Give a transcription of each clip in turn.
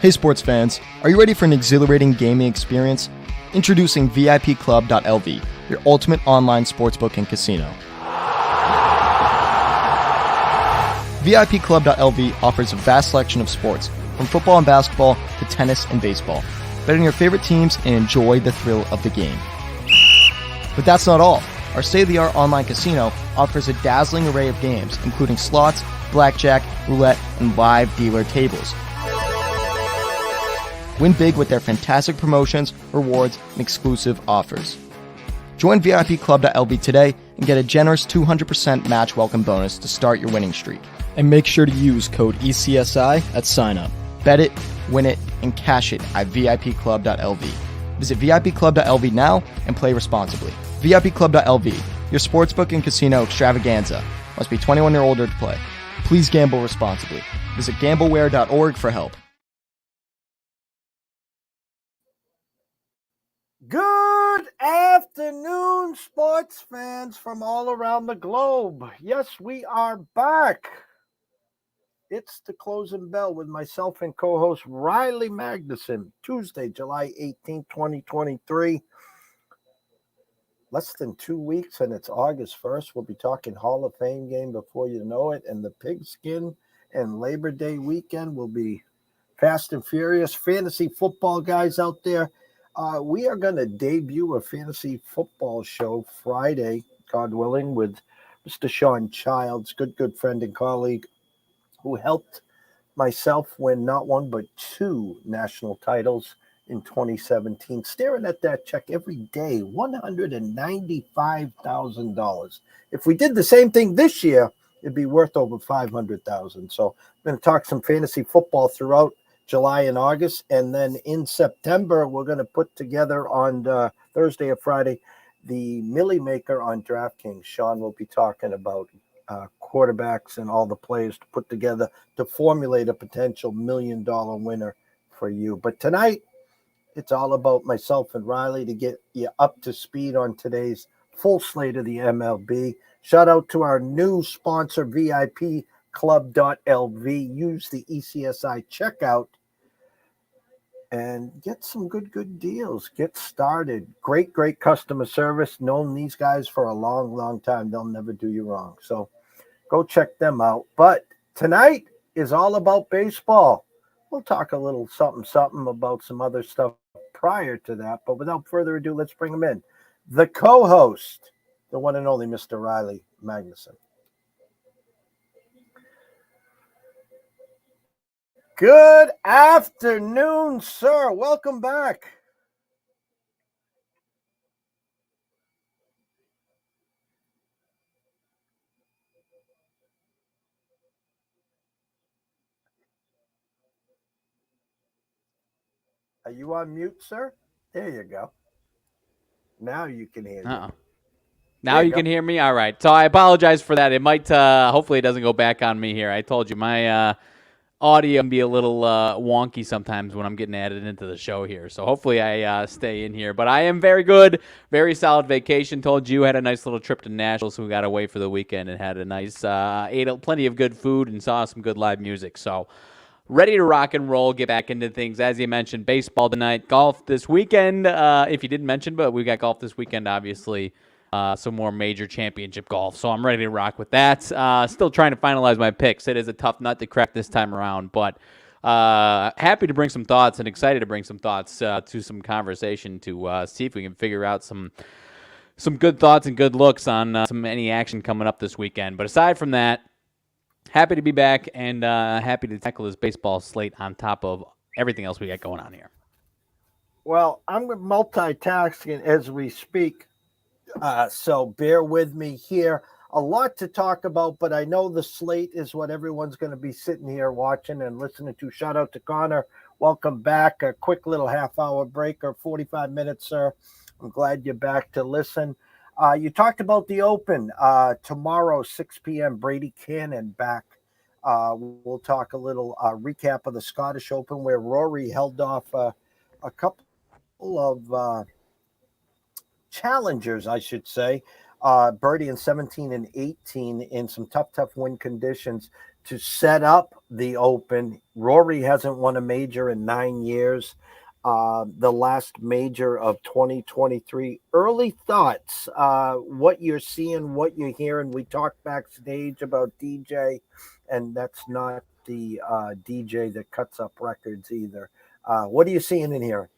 Hey sports fans, are you ready for an exhilarating gaming experience? Introducing VIPClub.lv, your ultimate online sportsbook and casino. VIPClub.lv offers a vast selection of sports, from football and basketball to tennis and baseball. Bet on your favorite teams and enjoy the thrill of the game. But that's not all. Our state-of-the-art online casino offers a dazzling array of games, including slots, blackjack, roulette, and live dealer tables. Win big with their fantastic promotions, rewards, and exclusive offers. Join VIPClub.lv today and get a generous 200% match welcome bonus to start your winning streak. And make sure to use code ECSI at sign-up. Bet it, win it, and cash it at VIPClub.lv. Visit VIPClub.lv now and play responsibly. VIPClub.lv, your sportsbook and casino extravaganza. Must be 21 or older to play. Please gamble responsibly. Visit gambleware.org for help. Good afternoon, sports fans from all around the globe. Yes, we are back. It's the closing bell with myself and co-host Riley Magnuson. Tuesday, July 18th, 2023. Less than 2 weeks, and it's August 1st. We'll be talking Hall of Fame game before you know it, and the Pigskin and Labor Day weekend will be fast and furious. Fantasy football guys out there. We are going to debut a fantasy football show Friday, God willing, with Mr. Sean Childs, good friend and colleague, who helped myself win not one but two national titles in 2017. Staring at that check every day, $195,000. If we did the same thing this year, it'd be worth over $500,000. So I'm going to talk some fantasy football throughout July and August, and then in September we're going to put together on Thursday or Friday the Millie Maker on DraftKings. Sean will be talking about quarterbacks and all the players to put together to formulate a potential $1 million winner for you. But tonight it's all about myself and Riley to get you up to speed on today's full slate of the MLB. Shout out to our new sponsor, VIPClub.lv. Use the ECSI checkout and get some good deals. Get started. Great customer service. Known these guys for a long time. They'll never do you wrong. So go check them out. But tonight is all about baseball. We'll talk a little something about some other stuff prior to that. But without further ado, let's bring him in. The co-host, the one and only Mr. Riley Magnuson. Good afternoon, sir. Welcome back. Are you on mute, sir? There you go. Now you can hear me. Now you can hear me? All right. So I apologize for that. It might, hopefully it doesn't go back on me here. I told you my audio can be a little wonky sometimes when I'm getting added into the show here. So hopefully I stay in here. But I am very good. Very solid vacation. Told you had a nice little trip to Nashville, so we got away for the weekend and had a nice, ate plenty of good food and saw some good live music. So ready to rock and roll, get back into things. As you mentioned, baseball tonight, golf this weekend. If you didn't mention, but we got golf this weekend, obviously. Some more major championship golf. So I'm ready to rock with that. Still trying to finalize my picks. It is a tough nut to crack this time around, but happy to bring some thoughts and excited to bring some thoughts to some conversation to see if we can figure out some good thoughts and good looks on any action coming up this weekend. But aside from that, happy to be back and happy to tackle this baseball slate on top of everything else we got going on here. Well, I'm multitasking as we speak. So bear with me here. A lot to talk about, but I know the slate is what everyone's going to be sitting here watching and listening to. Shout out to Connor. Welcome back. A quick little half-hour break or 45 minutes, sir. I'm glad you're back to listen. You talked about the Open. Tomorrow, 6 p.m., Brady Cannon back. We'll talk a little recap of the Scottish Open where Rory held off a couple of challengers, I should say. Birdie in 17 and 18 in some tough win conditions to set up the Open. Rory hasn't won a major in 9 years. The last major of 2023. Early thoughts, what you're seeing, what you're hearing. We talked backstage about DJ, and that's not the DJ that cuts up records either. What are you seeing and hearing?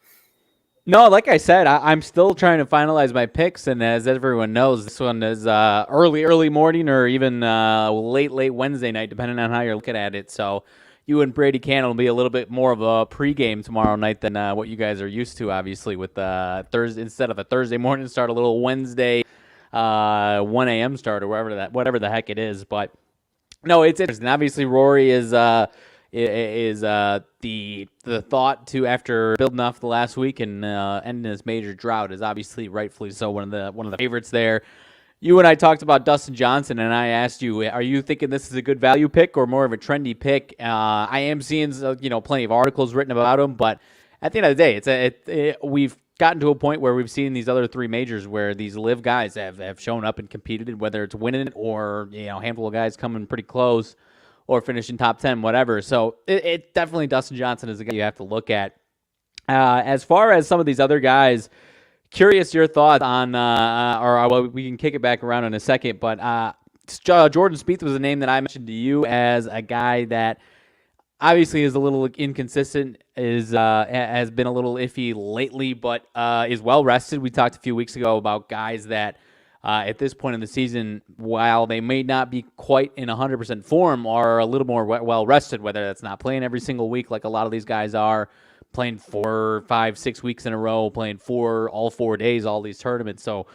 No, like I said, I'm still trying to finalize my picks, and as everyone knows, this one is early morning or even late Wednesday night, depending on how you're looking at it. So you and Brady Cannon will be a little bit more of a pregame tomorrow night than what you guys are used to, obviously, with Thursday instead of a Thursday morning start, a little Wednesday 1 a.m. start or whatever the heck it is. But no, it's interesting. Obviously, Rory is the thought to, after building off the last week and ending this major drought, is obviously rightfully so one of the favorites there. You and I talked about Dustin Johnson, and I asked you, are you thinking this is a good value pick or more of a trendy pick? I am seeing plenty of articles written about him, but at the end of the day, we've gotten to a point where we've seen these other three majors where these live guys have shown up and competed, whether it's winning it or a handful of guys coming pretty close or finishing top 10, whatever. So it definitely, Dustin Johnson is a guy you have to look at. As far as some of these other guys, curious your thoughts on, we can kick it back around in a second, but Jordan Spieth was a name that I mentioned to you as a guy that obviously is a little inconsistent, has been a little iffy lately, but is well rested. We talked a few weeks ago about guys that at this point in the season, while they may not be quite in 100% form, are a little more well rested, whether that's not playing every single week like a lot of these guys are, playing 4, 5, 6 weeks in a row, playing all 4 days, all these tournaments. So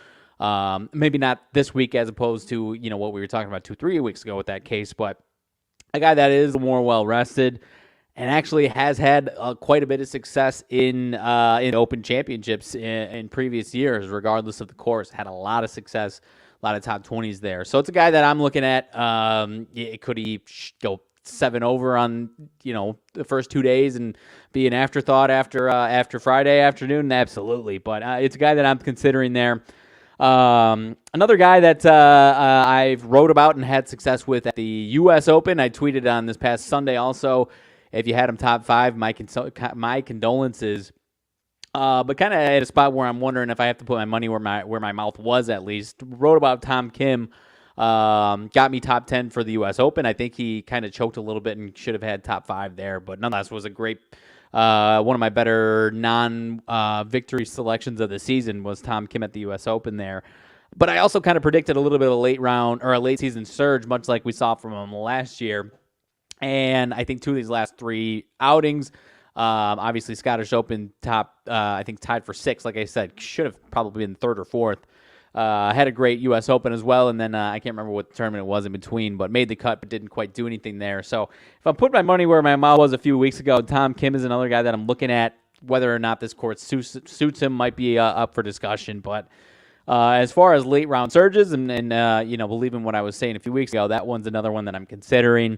maybe not this week as opposed to what we were talking about 2-3 weeks ago with that case, but a guy that is more well rested and actually has had quite a bit of success in Open Championships in previous years, regardless of the course. Had a lot of success, a lot of top 20s there. So it's a guy that I'm looking at. Could he go 7 over on the first 2 days and be an afterthought after Friday afternoon? Absolutely. But it's a guy that I'm considering there. Another guy that I've wrote about and had success with at the U.S. Open. I tweeted on this past Sunday also. If you had him top 5, my condolences. But kind of at a spot where I'm wondering if I have to put my money where my mouth was, at least. Wrote about Tom Kim. Got me top 10 for the U.S. Open. I think he kind of choked a little bit and should have had top 5 there, but nonetheless was a great, one of my better non-victory selections of the season was Tom Kim at the U.S. Open there. But I also kind of predicted a little bit of a late round or a late season surge, much like we saw from him last year. And I think 2 of these last 3 outings, obviously Scottish Open top, I think tied for 6th, like I said, should have probably been 3rd or 4th. Had a great U.S. Open as well, and then I can't remember what tournament it was in between, but made the cut but didn't quite do anything there. So if I put my money where my mouth was a few weeks ago, Tom Kim is another guy that I'm looking at. Whether or not this course suits him might be up for discussion. But as far as late round surges and believing what I was saying a few weeks ago, that one's another one that I'm considering.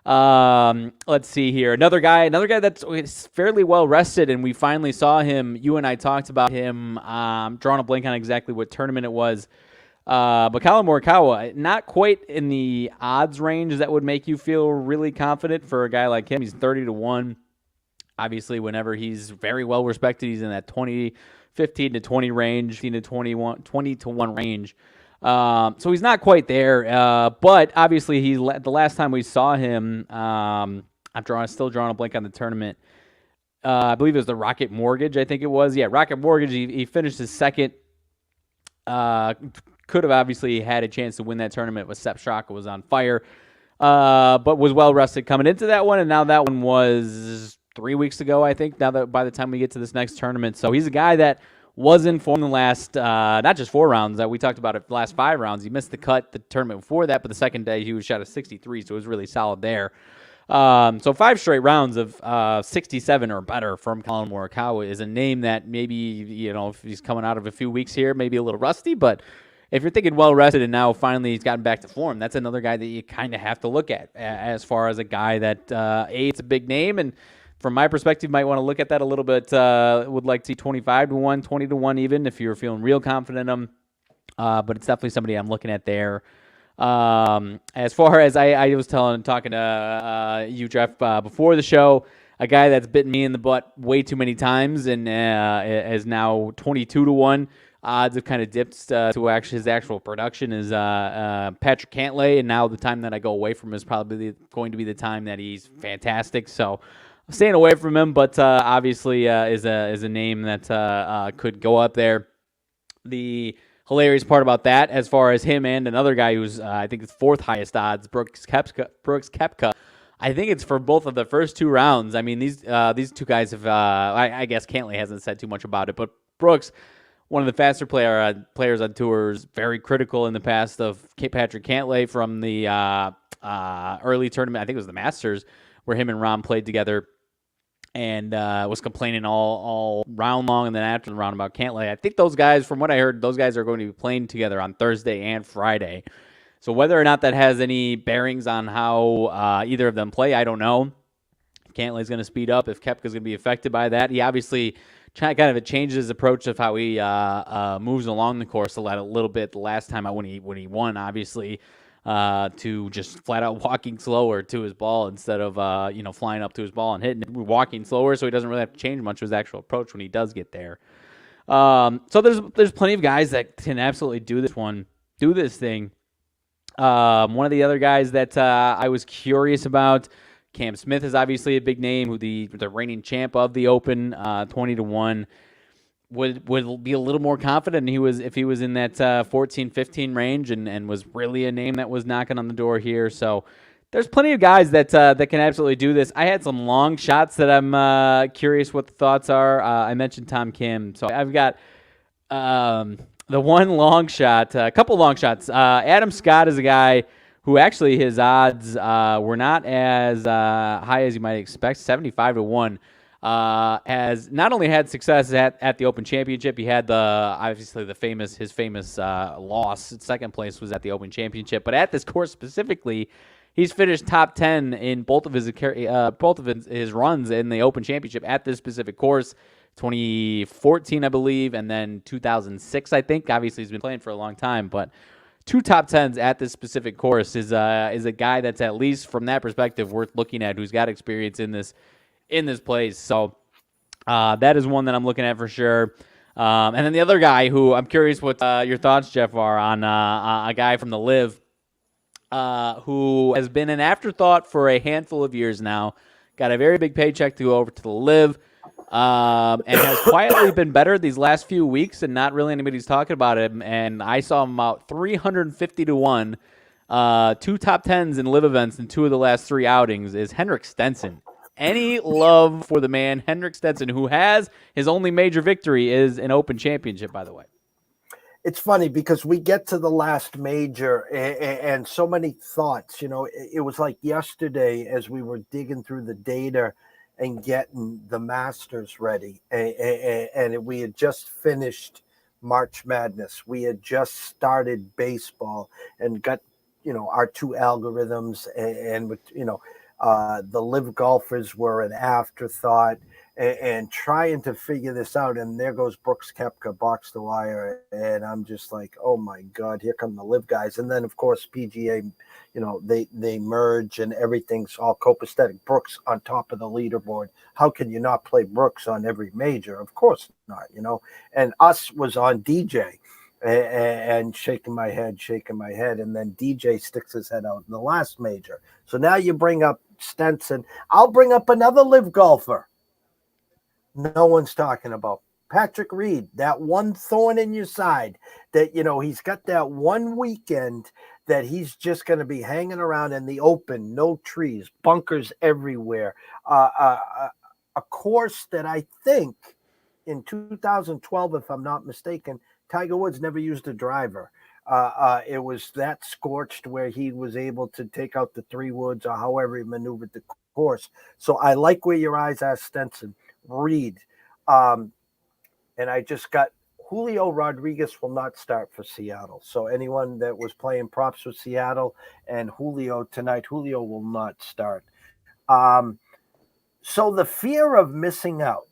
Let's see here. Another guy that's fairly well rested, and we finally saw him. You and I talked about him. Drawing a blank on exactly what tournament it was. But Collin Morikawa, not quite in the odds range that would make you feel really confident for a guy like him. He's 30-1. Obviously, whenever he's very well respected, he's in that 15 to 20 range, 15 to 21, 20 to 1 range. So he's not quite there, but obviously the last time we saw him, I'm still drawing a blank on the tournament. I believe it was the Rocket Mortgage, I think it was. Yeah, Rocket Mortgage, he finished his second. Could have obviously had a chance to win that tournament with Sepp Straka was on fire, but was well rested coming into that one, and now that one was 3 weeks ago, I think, now that by the time we get to this next tournament. So he's a guy that was in form the last, not just 4 rounds that we talked about it, the last 5 rounds. He missed the cut the tournament before that, but the second day he was shot at 63, so it was really solid there. So 5 straight rounds of 67 or better from Collin Morikawa is a name that maybe, if he's coming out of a few weeks here, maybe a little rusty, but if you're thinking well-rested and now finally he's gotten back to form, that's another guy that you kind of have to look at as far as a guy that, it's a big name, and from my perspective, might want to look at that a little bit. Would like to see 25-1, 20-1 even if you're feeling real confident in him. But it's definitely somebody I'm looking at there. As far as I was talking to you, Jeff, before the show, a guy that's bitten me in the butt way too many times and is now 22-1. Odds have kind of dipped to actually his actual production is Patrick Cantlay, and now the time that I go away from him is probably going to be the time that he's fantastic. So I'm staying away from him, but obviously is a name that could go up there. The hilarious part about that, as far as him and another guy who's I think it's fourth highest odds, Brooks Koepka. I think it's for both of the first two rounds. I mean, these two guys have. I guess Cantlay hasn't said too much about it, but Brooks, one of the faster players on tours, very critical in the past of Patrick Cantlay from the early tournament. I think it was the Masters, where him and Rahm played together, and was complaining all round long, and then after the round about Cantlay. I think those guys, from what I heard, those guys are going to be playing together on Thursday and Friday. So whether or not that has any bearings on how either of them play, I don't know. If Cantlay's going to speed up, if Koepka's going to be affected by that. He obviously kind of changes his approach of how he moves along the course a little bit the last time when he won, obviously, to just flat out walking slower to his ball instead of flying up to his ball and hitting it, walking slower, so he doesn't really have to change much of his actual approach when he does get there. So there's plenty of guys that can absolutely do this thing. One of the other guys that I was curious about, Cam Smith is obviously a big name, who the reigning champ of the Open, 20-1. Would be a little more confident if he was in that 14-15 range and was really a name that was knocking on the door here. So there's plenty of guys that can absolutely do this. I had some long shots that I'm curious what the thoughts are. I mentioned Tom Kim, so I've got the one long shot, a couple long shots. Adam Scott is a guy who actually his odds were not as high as you might expect, 75-1. Has not only had success at the Open Championship, he had his famous loss. Second place was at the Open Championship, but at this course specifically, he's finished top 10 in both of his runs in the Open Championship at this specific course. 2014, I believe, and then 2006, I think. Obviously, he's been playing for a long time, but 2 top 10s at this specific course is a guy that's, at least from that perspective, worth looking at, who's got experience in this place. So that is one that I'm looking at for sure. And then the other guy who I'm curious what your thoughts, Jeff, are on a guy from the LIV who has been an afterthought for a handful of years now. Got a very big paycheck to go over to the LIV. And has quietly been better these last few weeks, and not really anybody's talking about him. And I saw him about 350-1, 2 top 10s in LIV events in 2 of the last 3 outings. Is Henrik Stenson. Any love for the man, Henrik Stenson, who has his only major victory is an Open Championship, by the way. It's funny because we get to the last major and so many thoughts. It was like yesterday as we were digging through the data and getting the Masters ready. And we had just finished March Madness. We had just started baseball and got, our 2 algorithms and the LIV golfers were an afterthought and trying to figure this out. And there goes Brooks Koepka, box to wire. And I'm just like, oh my God, here come the LIV guys. And then of course, PGA, they merge and everything's all copacetic. Brooks on top of the leaderboard. How can you not play Brooks on every major? Of course not, and us was on DJ and shaking my head. And then DJ sticks his head out in the last major. So now you bring up Stenson. I'll bring up another LIV golfer no one's talking about. Patrick Reed, that one thorn in your side that, he's got that one weekend that he's just going to be hanging around in the open, no trees, bunkers everywhere. A course that I think in 2012, if I'm not mistaken, Tiger Woods never used a driver. It was that scorched where he was able to take out the 3 woods or however he maneuvered the course. So I like where your eyes are, Stenson. Reed. And I just got Julio Rodriguez will not start for Seattle. So anyone that was playing props with Seattle and Julio tonight, Julio will not start. So the fear of missing out.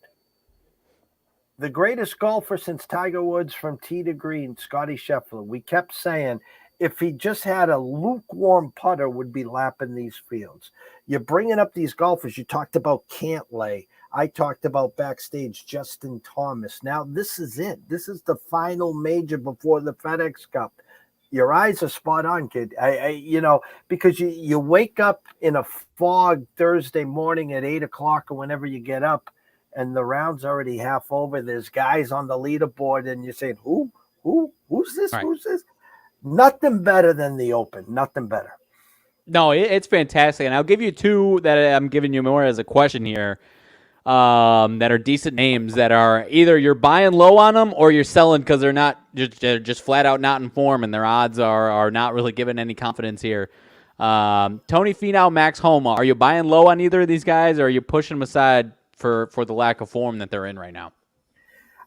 The greatest golfer since Tiger Woods from tee to green, Scottie Scheffler. We kept saying if he just had a lukewarm putter, would be lapping these fields. You're bringing up these golfers. You talked about Cantlay. I talked about backstage Justin Thomas. Now this is it. This is the final major before the FedEx Cup. Your eyes are spot on, kid. Because you wake up in a fog Thursday morning at 8:00 or whenever you get up, and the round's already half over. There's guys on the leaderboard, and you're saying, who's this? Right. Who's this? Nothing better than the Open. Nothing better. No, it's fantastic. And I'll give you two that I'm giving you more as a question here. That are decent names that are either you're buying low on them or you're selling because they're just flat out not in form and their odds are not really giving any confidence here. Tony Finau, Max Homa, are you buying low on either of these guys or are you pushing them aside for the lack of form that they're in right now?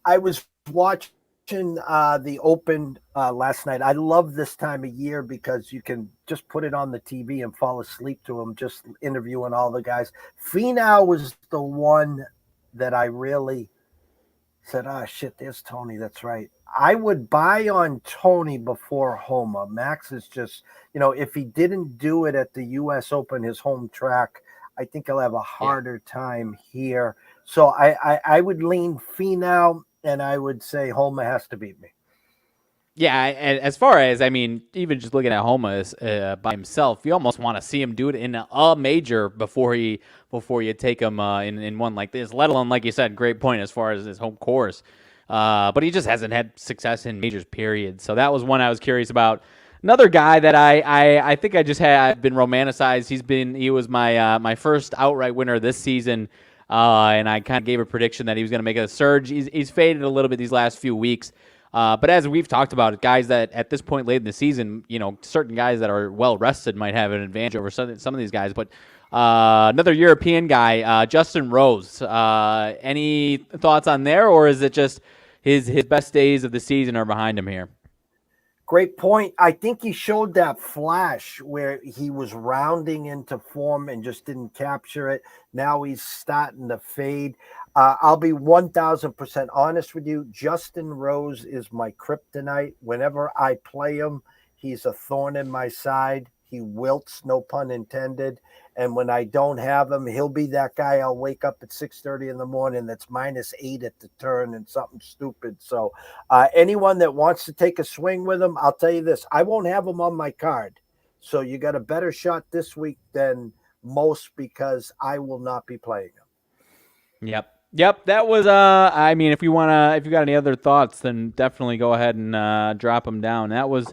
I was watching the Open last night. I love this time of year because you can just put it on the TV and fall asleep to them, just interviewing all the guys. Finau was the one that I really said, shit, there's Tony. That's right. I would buy on Tony before Homa. Max is just, if he didn't do it at the U.S. Open, his home track, I think he'll have a harder time here. So I would lean Finau. And I would say Homa has to beat me. Yeah, as far as, even just looking at Homa by himself, you almost want to see him do it in a major before you take him in one like this, let alone, like you said, great point as far as his home course. But he just hasn't had success in majors, period. So that was one I was curious about. Another guy that I think I've been romanticized. He was my first outright winner this season. And I kind of gave a prediction that he was going to make a surge. He's faded a little bit these last few weeks. But as we've talked about, guys that at this point late in the season, certain guys that are well rested might have an advantage over some of these guys. But another European guy, Justin Rose. Any thoughts on there, or is it just his best days of the season are behind him here? Great point. I think he showed that flash where he was rounding into form and just didn't capture it. Now he's starting to fade. I'll be 1,000% honest with you. Justin Rose is my kryptonite. Whenever I play him, he's a thorn in my side. He wilts, no pun intended. And when I don't have him, he'll be that guy I'll wake up at 6:30 in the morning that's -8 at the turn and something stupid. So anyone that wants to take a swing with him, I'll tell you this, I won't have him on my card. So you got a better shot this week than most because I will not be playing him. Yep. That was, if you got any other thoughts, then definitely go ahead and drop them down. That was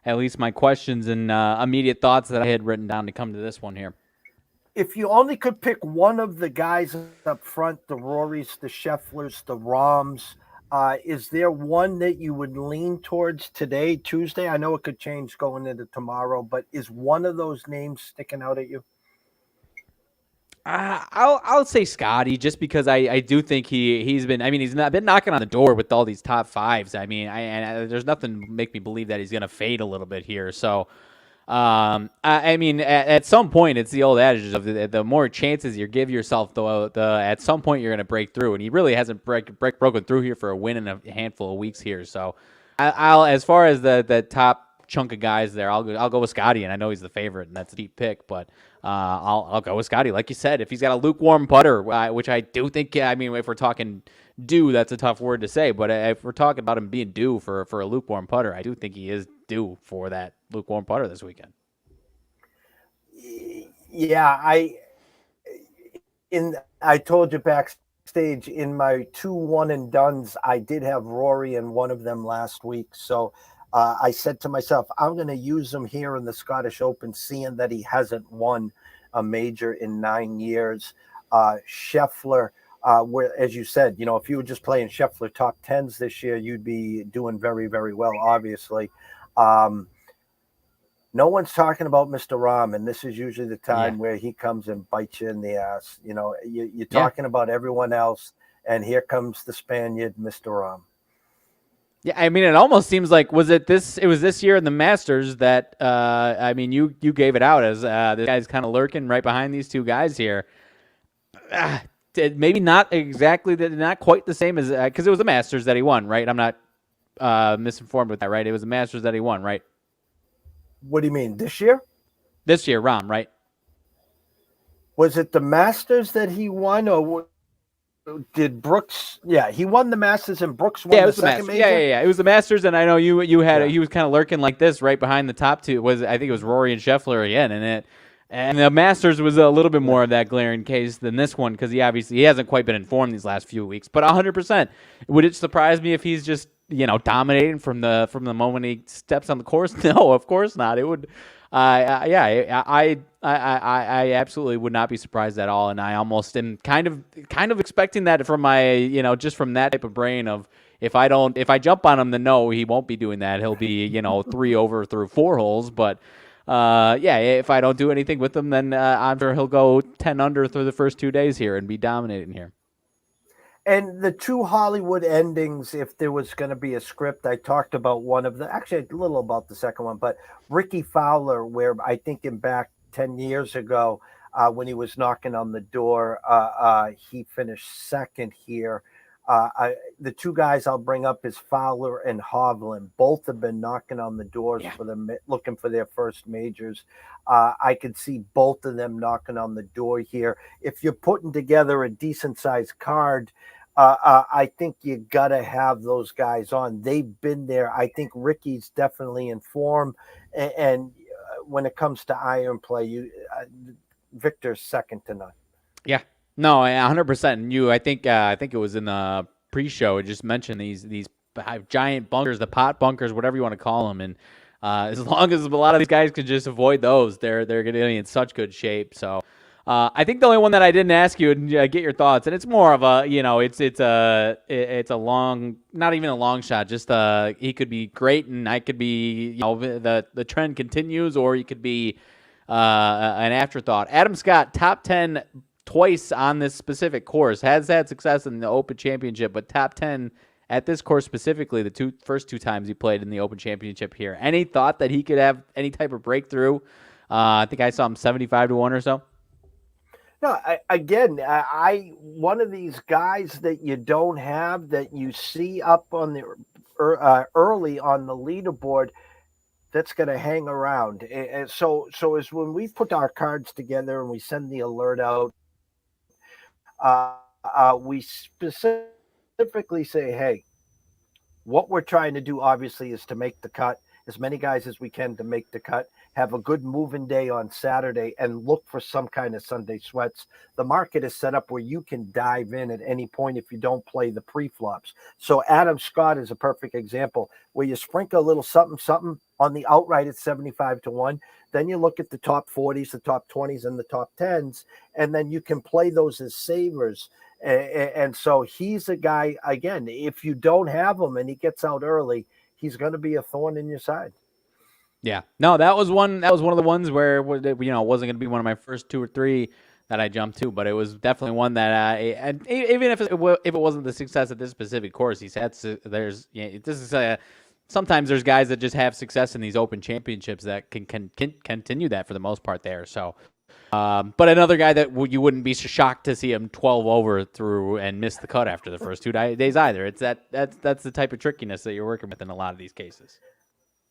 at least my questions and immediate thoughts that I had written down to come to this one here. If you only could pick one of the guys up front, the Rorys, the Schefflers, the Rahms, is there one that you would lean towards today, Tuesday? I know it could change going into tomorrow, but is one of those names sticking out at you? I'll say Scotty, just because I do think he's been knocking on the door with all these top fives. There's nothing to make me believe that he's going to fade a little bit here. So, at some point, it's the old adage of the more chances you give yourself, at some point you're going to break through, and he really hasn't broken through here for a win in a handful of weeks here. So, I'll as far as the top chunk of guys there, I'll go with Scotty, and I know he's the favorite, and that's a deep pick, but I'll go with Scotty. Like you said, if he's got a lukewarm putter, which I do think, if we're talking due, that's a tough word to say, but if we're talking about him being due for a lukewarm putter, I do think he is due for that lukewarm putter this weekend. Yeah, I told you backstage in my 2 one and dones, I did have Rory in one of them last week, so I said to myself, I'm going to use him here in the Scottish Open, seeing that he hasn't won a major in 9 years. Scheffler, where, as you said, if you were just playing Scheffler top 10s this year, you'd be doing very, very well, obviously. No one's talking about Mr. Rahm, and this is usually the time where he comes and bites you in the ass. You're talking about everyone else, and here comes the Spaniard, Mr. Rahm. Yeah, it almost seems like it was this year in the Masters that you gave it out as this guy's kind of lurking right behind these two guys here. Maybe not exactly, not quite the same as because it was the Masters that he won, right? I'm not misinformed with that, right? It was the Masters that he won, right? What do you mean, this year? This year, Rahm, right? Was it the Masters that he won, or did Brooks? Yeah, he won the Masters, and Brooks won Yeah, it the was the second Masters. Yeah, major. yeah. It was the Masters, and I know you had Yeah. he was kind of lurking like this right behind the top two. I think it was Rory and Scheffler again, and the Masters was a little bit more of that glaring case than this one because he hasn't quite been informed these last few weeks. But 100%, would it surprise me if he's just dominating from the moment he steps on the course? No, of course not. It would. I absolutely would not be surprised at all, and I almost am kind of expecting that from my just from that type of brain of if I jump on him, then no, he won't be doing that. He'll be 3 over through 4 holes, but if I don't do anything with him, then I'm sure he'll go 10 under through the first 2 days here and be dominating here. And the two Hollywood endings, if there was going to be a script, I talked about one of the, actually a little about the second one, but Ricky Fowler, where I think him back 10 years ago when he was knocking on the door, he finished second here. The two guys I'll bring up is Fowler and Hovland. Both have been knocking on the doors for them, looking for their first majors. I could see both of them knocking on the door here. If you're putting together a decent sized card, I think you got to have those guys on. They've been there. I think Ricky's definitely in form. And when it comes to iron play, Victor's second to none. Yeah. No, 100%. And I think it was in the pre-show. It just mentioned these giant bunkers, the pot bunkers, whatever you want to call them. And as long as a lot of these guys could just avoid those, they're going to be in such good shape. So I think the only one that I didn't ask you and get your thoughts, and it's more of a it's a long, not even a long shot. Just he could be great, and I could be the trend continues, or he could be an afterthought. Adam Scott, top 10 twice on this specific course, has had success in the Open Championship, but top 10 at this course specifically, the first two times he played in the Open Championship here. Any thought that he could have any type of breakthrough? I think I saw him 75-1 or so. No, one of these guys that you don't have that you see up on the early on the leaderboard that's going to hang around. And so as when we put our cards together and we send the alert out, we specifically say, hey, what we're trying to do obviously is to make the cut, as many guys as we can to make the cut, have a good moving day on Saturday, and look for some kind of Sunday sweats. The market is set up where you can dive in at any point if you don't play the pre-flops. So Adam Scott is a perfect example where you sprinkle a little something on the outright at 75-1. Then you look at the top 40s, the top 20s, and the top 10s, and then you can play those as savers. And so he's a guy, again, if you don't have him and he gets out early, he's going to be a thorn in your side. Yeah, no, that was one of the ones where it wasn't going to be one of my first 2 or 3 that I jumped to, but it was definitely one that and even if it wasn't the success at this specific course, he's had. This is sometimes there's guys that just have success in these Open Championships that can continue that for the most part there. So, but another guy that you wouldn't be shocked to see him 12 over through and miss the cut after the first 2 days either. It's that's the type of trickiness that you're working with in a lot of these cases.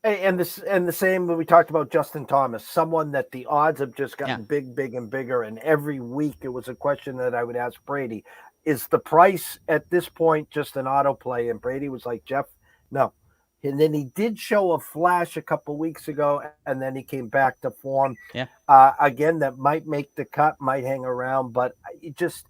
And the same when we talked about Justin Thomas, someone that the odds have just gotten big and bigger. And every week it was a question that I would ask Brady, is the price at this point just an autoplay? And Brady was like, Jeff, no. And then he did show a flash a couple weeks ago, and then he came back to form. Yeah. Again, that might make the cut, might hang around, but it just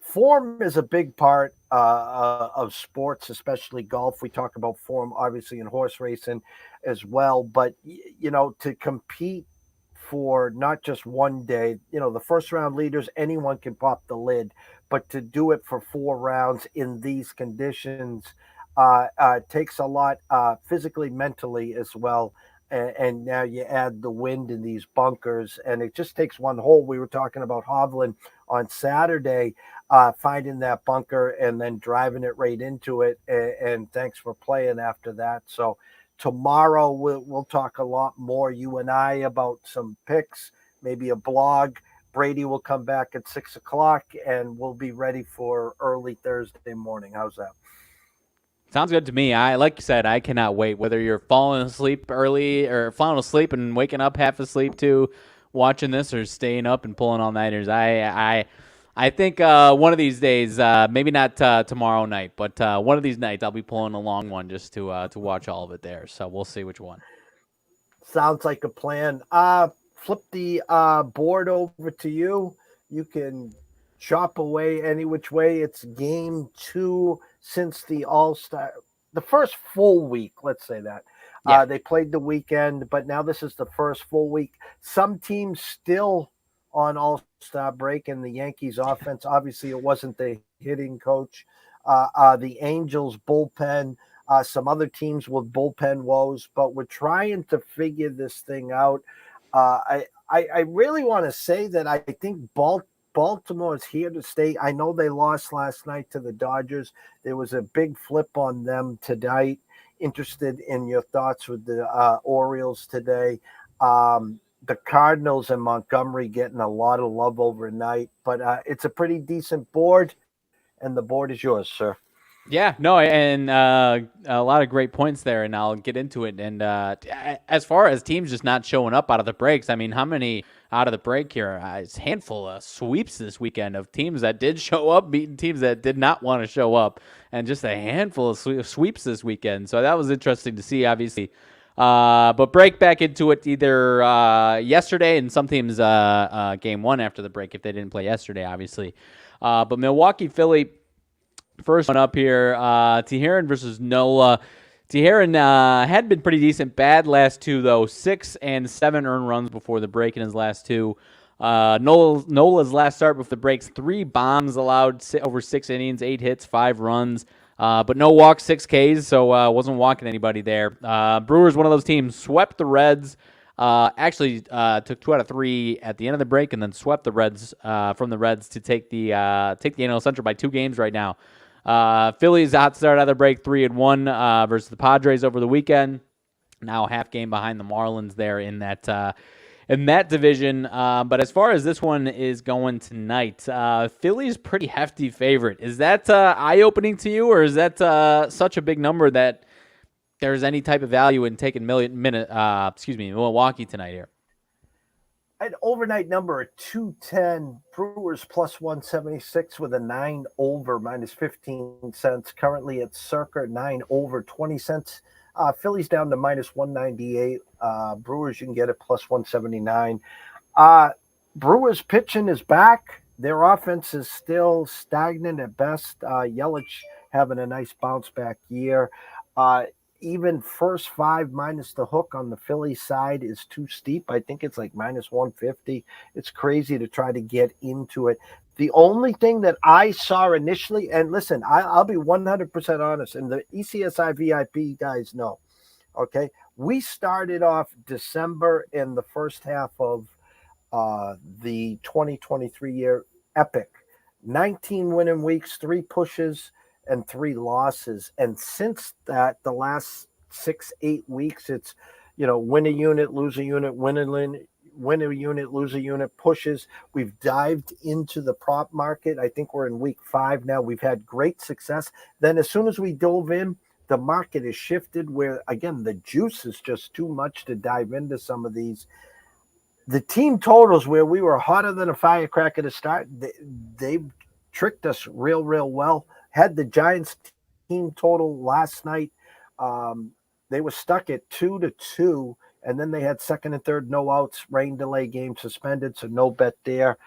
form is a big part of sports, especially golf. We talk about form, obviously, in horse racing as well. But, to compete for not just one day, the first round leaders, anyone can pop the lid. But to do it for 4 rounds in these conditions takes a lot physically, mentally as well. And now you add the wind in these bunkers, and it just takes one hole. We were talking about Hovland on Saturday, finding that bunker and then driving it right into it. And thanks for playing after that. So tomorrow we'll talk a lot more, you and I, about some picks, maybe a blog. Brady will come back at 6:00, and we'll be ready for early Thursday morning. How's that? Sounds good to me. Like you said, I cannot wait. Whether you're falling asleep early or falling asleep and waking up half asleep to watching this, or staying up and pulling all nighters, I think one of these days, maybe not tomorrow night, but one of these nights I'll be pulling a long one just to watch all of it there. So we'll see which one. Sounds like a plan. Flip the board over to you. You can chop away any which way. It's game 2 since the All-Star, the first full week, let's say that. Yeah. They played the weekend, but now this is the first full week. Some teams still on All-Star break, and the Yankees offense, obviously it wasn't the hitting coach. The Angels bullpen, some other teams with bullpen woes, but we're trying to figure this thing out. I really want to say that I think Baltimore is here to stay. I know they lost last night to the Dodgers. There was a big flip on them tonight. Interested in your thoughts with the Orioles today. The Cardinals and Montgomery getting a lot of love overnight, but it's a pretty decent board, and the board is yours, sir. Yeah, no, and a lot of great points there, and I'll get into it. And as far as teams just not showing up out of the breaks, I mean, how many out of the break here? It's a handful of sweeps this weekend of teams that did show up, beating teams that did not want to show up, and just a handful of sweeps this weekend. So that was interesting to see, obviously. But break back into it either yesterday, and some teams game 1 after the break if they didn't play yesterday, obviously. But Milwaukee, Philly. First one up here, Teheran versus Nola. Teheran had been pretty decent. Bad last 2, though. 6 and 7 earned runs before the break in his last 2. Nola's last start before the breaks, 3 bombs allowed over 6 innings, 8 hits, 5 runs. But no walks, 6 Ks, so wasn't walking anybody there. Brewers, one of those teams, swept the Reds. Actually took 2 out of 3 at the end of the break, and then swept the Reds from the Reds to take the NL Central by 2 games right now. Phillies hot start out of the break, 3-1 versus the Padres over the weekend. Now a half game behind the Marlins there in that division. But as far as this one is going tonight, Philly's pretty hefty favorite. Is that eye-opening to you, or is that such a big number that there's any type of value in taking Milwaukee tonight here? An overnight number of 210, Brewers plus 176 with a 9 over minus 15 cents. Currently at circa 9 over 20 cents. Phillies down to minus 198. Brewers, you can get it plus 179. Brewers pitching is back. Their offense is still stagnant at best. Yelich having a nice bounce back year. Even first 5 minus the hook on the Philly side is too steep. I think it's like minus 150. It's crazy to try to get into it. The only thing that I saw initially, and listen, I'll be 100% honest, and the ECSI VIP guys know, okay? We started off December in the first half of the 2023 year epic. 19 winning weeks, 3 pushes, and 3 losses. And since that, the last 6-8 weeks, it's, win a unit, lose a unit, win a unit, lose a unit, pushes. We've dived into the prop market. I think we're in week 5 now. We've had great success. Then as soon as we dove in, the market has shifted where, again, the juice is just too much to dive into some of these. The team totals where we were hotter than a firecracker to start, they've tricked us real well. Had the Giants team total last night. They were stuck at 2-2, and then they had second and third no outs, rain delay game suspended, so no bet there.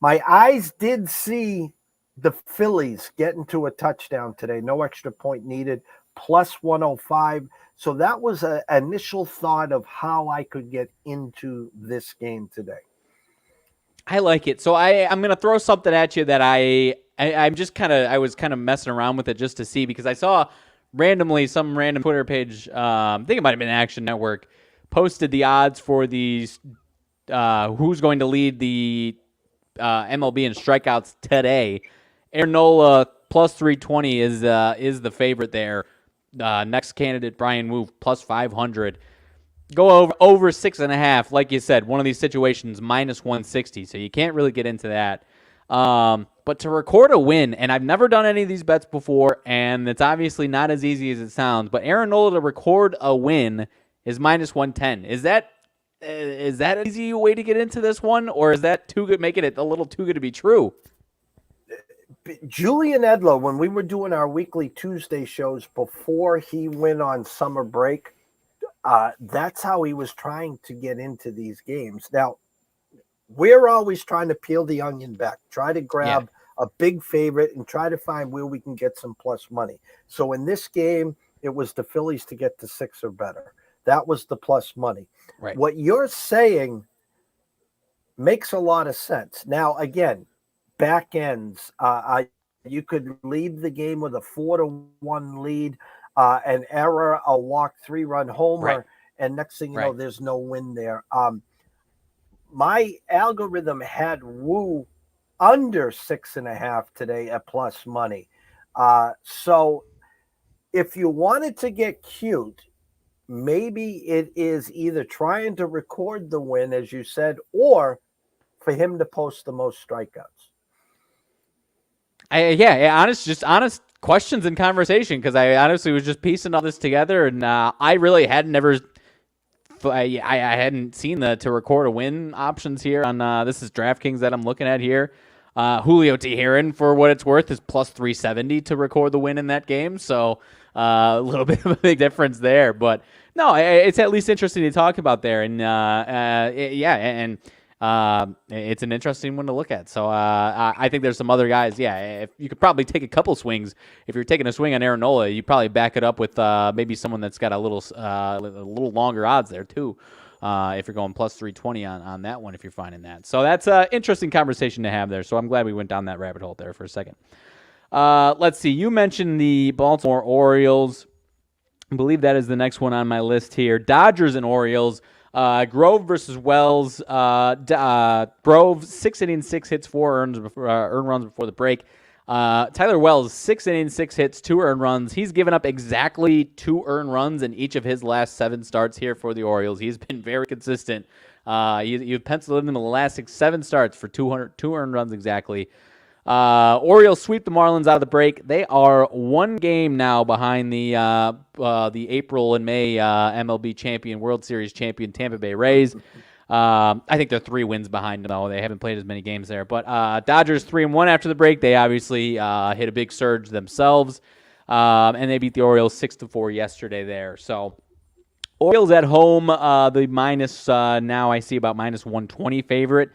My eyes did see the Phillies get into a touchdown today. No extra point needed, plus 105. So that was an initial thought of how I could get into this game today. I like it. So I'm going to throw something at you that I'm just I was kind of messing around with it just to see, because I saw randomly some random Twitter page, I think it might have been Action Network, posted the odds for these who's going to lead the MLB in strikeouts today. Aaron Nola plus 320 is the favorite there. Next candidate, Brian Wu, plus 500. Go over 6.5. Like you said, one of these situations, minus 160. So you can't really get into that. But to record a win, and I've never done any of these bets before, and it's obviously not as easy as it sounds, but Aaron Nola to record a win is minus 110. Is that an easy way to get into this one, or is that too good, making it a little too good to be true? Julian Edlow, when we were doing our weekly Tuesday shows before he went on summer break, that's how he was trying to get into these games. Now, we're always trying to peel the onion back, try to grab a big favorite and try to find where we can get some plus money. So in this game, it was the Phillies to get to 6 or better. That was the plus money. Right. What you're saying makes a lot of sense. Now, again, back ends, you could lead the game with a 4-1 lead, an error, a walk, 3-run homer, right. And next thing you know, there's no win there. My algorithm had Woo under 6.5 today at plus money. So if you wanted to get cute, maybe it is either trying to record the win, as you said, or for him to post the most strikeouts. Honest questions and conversation, because I honestly was just piecing all this together, and I really had never. I hadn't seen the to record a win options here on this is DraftKings that I'm looking at here. Julio Teheran, for what it's worth, is plus 370 to record the win in that game. So a little bit of a big difference there. But no, it's at least interesting to talk about there. And it's an interesting one to look at. So I think there's some other guys. Yeah, if you could probably take a couple swings. If you're taking a swing on Aaron Nola, you probably back it up with maybe someone that's got a little longer odds there too. If you're going plus 320 on that one, if you're finding that. So that's an interesting conversation to have there. So I'm glad we went down that rabbit hole there for a second. Let's see. You mentioned the Baltimore Orioles. I believe that is the next one on my list here. Dodgers and Orioles. Grove versus Wells. Grove, 6 innings, 6 hits, 4 earned runs before the break. Tyler Wells, 6 innings, 6 hits, 2 earned runs. He's given up exactly 2 earned runs in each of his last 7 starts here for the Orioles. He's been very consistent. You've penciled him in the last 7 starts for 2 earned runs exactly. Orioles sweep the Marlins out of the break. They are 1 game now behind the April and May MLB champion, World Series champion Tampa Bay Rays. I think they're 3 wins behind them, though. They haven't played as many games there. But Dodgers 3-1 after the break. They obviously hit a big surge themselves, and they beat the Orioles 6-4 yesterday there. So Orioles at home, the minus now I see about minus 120 favorite.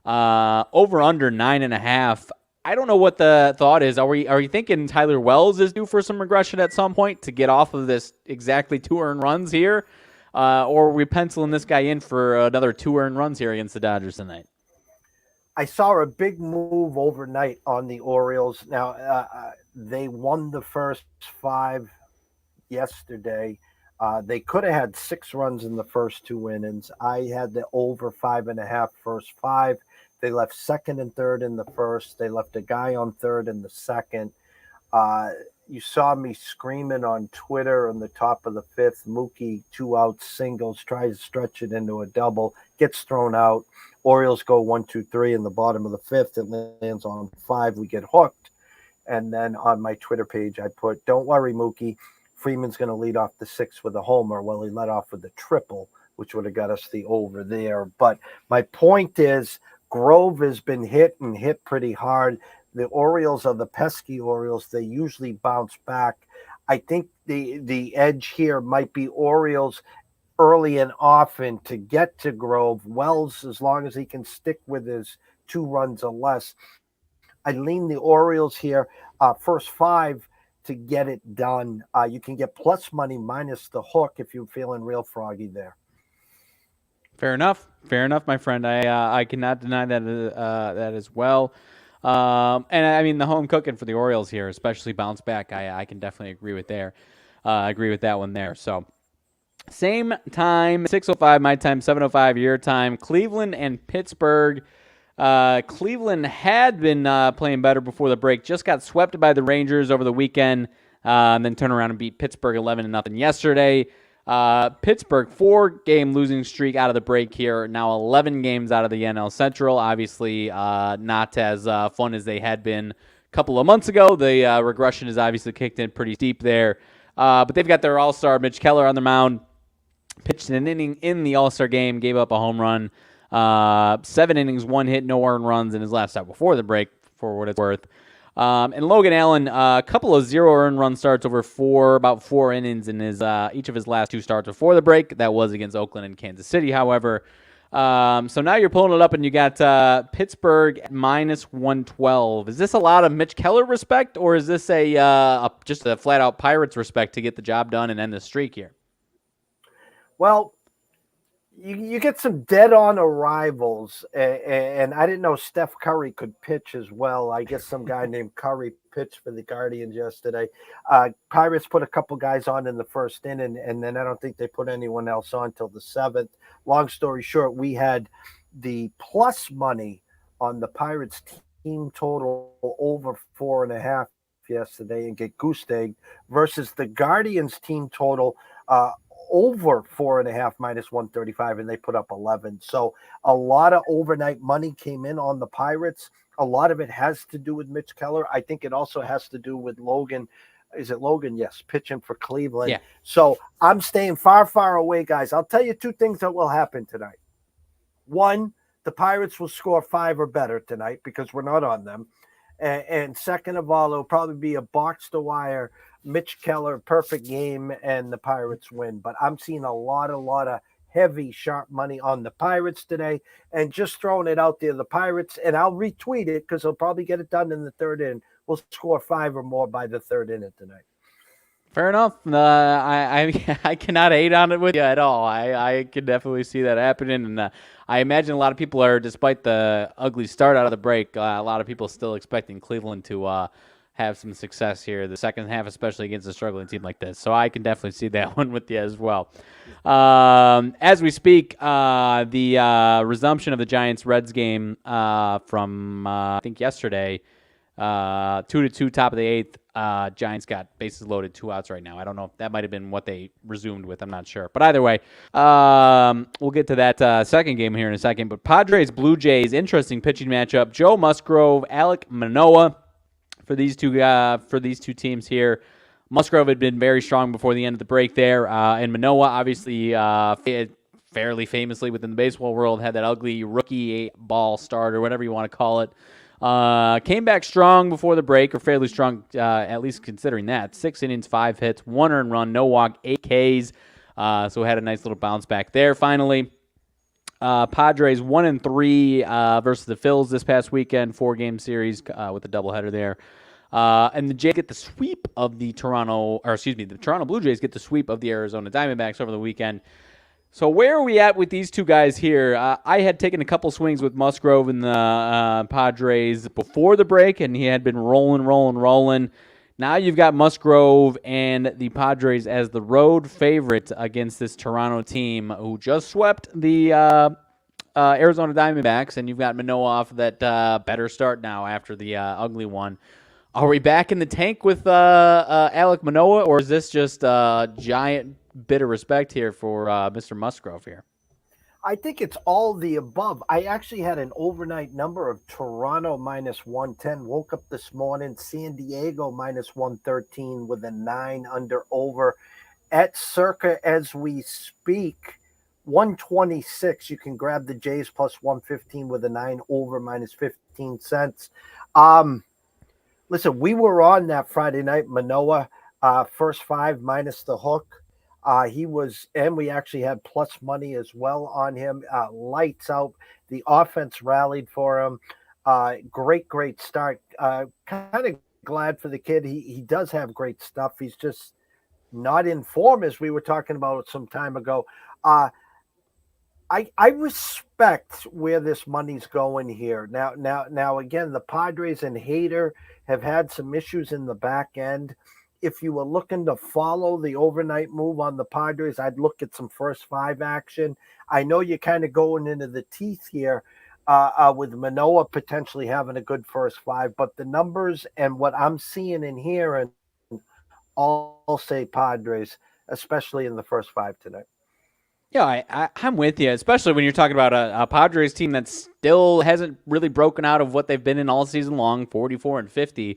Over under 9.5. I don't know what the thought is. Are you thinking Tyler Wells is due for some regression at some point to get off of this exactly 2 earned runs here? Or are we penciling this guy in for another 2 earned runs here against the Dodgers tonight? I saw a big move overnight on the Orioles. Now, they won the first 5 yesterday. They could have had 6 runs in the first 2 innings. I had the over 5.5 first 5. They left second and third in the first. They left a guy on third in the second. You saw me screaming on Twitter on the top of the 5th. Mookie, 2 outs, singles, tries to stretch it into a double, gets thrown out. Orioles go 1, 2, 3 in the bottom of the 5th. It lands on 5. We get hooked. And then on my Twitter page, I put, "Don't worry, Mookie. Freeman's going to lead off the 6th with a homer." Well, he led off with a triple, which would have got us the over there. But my point is, Grove has been hit pretty hard. The Orioles are the pesky Orioles. They usually bounce back. I think the edge here might be Orioles early and often to get to Grove. Wells, as long as he can stick with his 2 runs or less. I lean the Orioles here, first 5 to get it done. You can get plus money minus the hook if you're feeling real froggy there. Fair enough, my friend. I cannot deny that that as well. And I mean, the home cooking for the Orioles here, especially bounce back. I can definitely agree with that one there. So same time, 6:05 my time, 7:05 your time. Cleveland and Pittsburgh. Cleveland had been playing better before the break. Just got swept by the Rangers over the weekend, and then turned around and beat Pittsburgh 11-0 yesterday. Pittsburgh, 4-game losing streak out of the break here. Now 11 games out of the NL Central. Obviously, not as fun as they had been a couple of months ago. The regression has obviously kicked in pretty steep there. But they've got their all-star Mitch Keller on the mound. Pitched an inning in the all-star game, gave up a home run. 7 innings, 1 hit, no earned runs in his last start before the break, for what it's worth. And Logan Allen, a couple of 0 earned run starts over about 4 innings in his each of his last 2 starts before the break. That was against Oakland and Kansas City, however. So now you're pulling it up and you got Pittsburgh at -112. Is this a lot of Mitch Keller respect, or is this just a flat-out Pirates respect to get the job done and end the streak here? Well, you get some dead-on arrivals, and I didn't know Steph Curry could pitch as well. I guess some guy named Curry pitched for the Guardians yesterday. Pirates put a couple guys on in the first inning, and then I don't think they put anyone else on till the 7th. Long story short, we had the plus money on the Pirates team total over 4.5 yesterday and get goose egged versus the Guardians team total over 4.5 -135, and they put up 11. So a lot of overnight money came in on the Pirates. A lot of it has to do with Mitch Keller. I think it also has to do with Logan. Is it Logan? Yes, pitching for Cleveland. Yeah. So I'm staying far, far away, guys. I'll tell you 2 things that will happen tonight. 1, the Pirates will score 5 or better tonight because we're not on them. And second of all, it'll probably be a box-to-wire Mitch Keller perfect game and the Pirates win. But I'm seeing a lot of heavy, sharp money on the Pirates today. And just throwing it out there, the Pirates, and I'll retweet it because they'll probably get it done in the 3rd inning. We'll score 5 or more by the 3rd inning tonight. Fair enough. I cannot hate on it with you at all. I can definitely see that happening, and I imagine a lot of people are, despite the ugly start out of the break, a lot of people still expecting Cleveland to have some success here, the second half, especially against a struggling team like this. So I can definitely see that one with you as well. As we speak, the resumption of the Giants-Reds game from I think yesterday, 2-2, top of the 8th. Giants got bases loaded, 2 outs right now. I don't know if that might have been what they resumed with. I'm not sure. But either way, we'll get to that second game here in a second. But Padres-Blue Jays, interesting pitching matchup. Joe Musgrove, Alek Manoah for these two teams here. Musgrove had been very strong before the end of the break there. And Manoah, obviously, fairly famously within the baseball world, had that ugly rookie ball start or whatever you want to call it. Came back strong before the break, or fairly strong, at least considering that. 6 innings, 5 hits, 1 earned run, no walk, 8 Ks. So had a nice little bounce back there finally. Padres 1-3 versus the Phils this past weekend, 4-game series with a doubleheader there. And the Jays get the sweep of the Toronto Blue Jays get the sweep of the Arizona Diamondbacks over the weekend. So where are we at with these two guys here? I had taken a couple swings with Musgrove in the Padres before the break, and he had been rolling. Now you've got Musgrove and the Padres as the road favorite against this Toronto team who just swept the Arizona Diamondbacks, and you've got Manoah off that better start now after the ugly one. Are we back in the tank with Alek Manoah, or is this just a giant bit of respect here for Mr. Musgrove here? I think it's all the above. I actually had an overnight number of Toronto -110. Woke up this morning, San Diego -113 with a 9 under over. At circa as we speak, 126. You can grab the Jays plus 115 with a 9 over -15 cents. Listen, we were on that Friday night, Manoah, first 5 minus the hook. He was, and we actually had plus money as well on him. Lights out. The offense rallied for him. Great start. Kind of glad for the kid. He does have great stuff. He's just not in form, as we were talking about some time ago. I respect where this money's going here. Now again, the Padres and Hader have had some issues in the back end. If you were looking to follow the overnight move on the Padres, I'd look at some first 5 action. I know you're kind of going into the teeth here with Manoah potentially having a good first 5, but the numbers and what I'm seeing and hearing all say Padres. especially in the first 5 tonight. Yeah, I'm with you, especially when you're talking about a Padres team that still hasn't really broken out of what they've been in all season long, 44-50.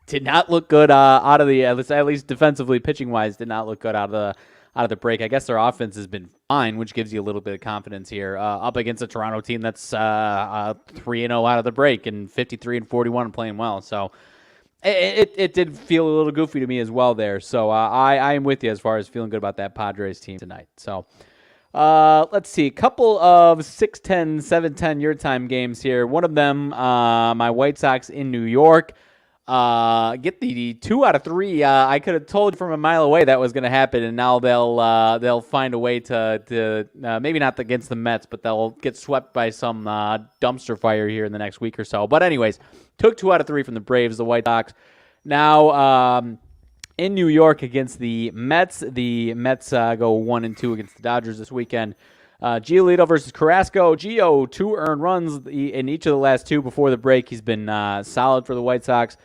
Did not look good out of the at least defensively, pitching wise, did not look good out of the break. I guess their offense has been fine, which gives you a little bit of confidence here up against a Toronto team that's 3-0 out of the break and 53-41 and playing well. So it did feel a little goofy to me as well there. So I am with you as far as feeling good about that Padres team tonight. So let's see, a couple of 6:10, 7:10 your time games here. One of them, my White Sox in New York. Get the 2 out of 3. I could have told you from a mile away that was going to happen, and now they'll find a way to maybe not against the Mets, but they'll get swept by some dumpster fire here in the next week or so. But anyways, took 2 out of 3 from the Braves, the White Sox. Now in New York against the Mets. The Mets go 1-2 against the Dodgers this weekend. Giolito versus Carrasco. Gio, 2 earned runs in each of the last 2 before the break. He's been solid for the White Sox.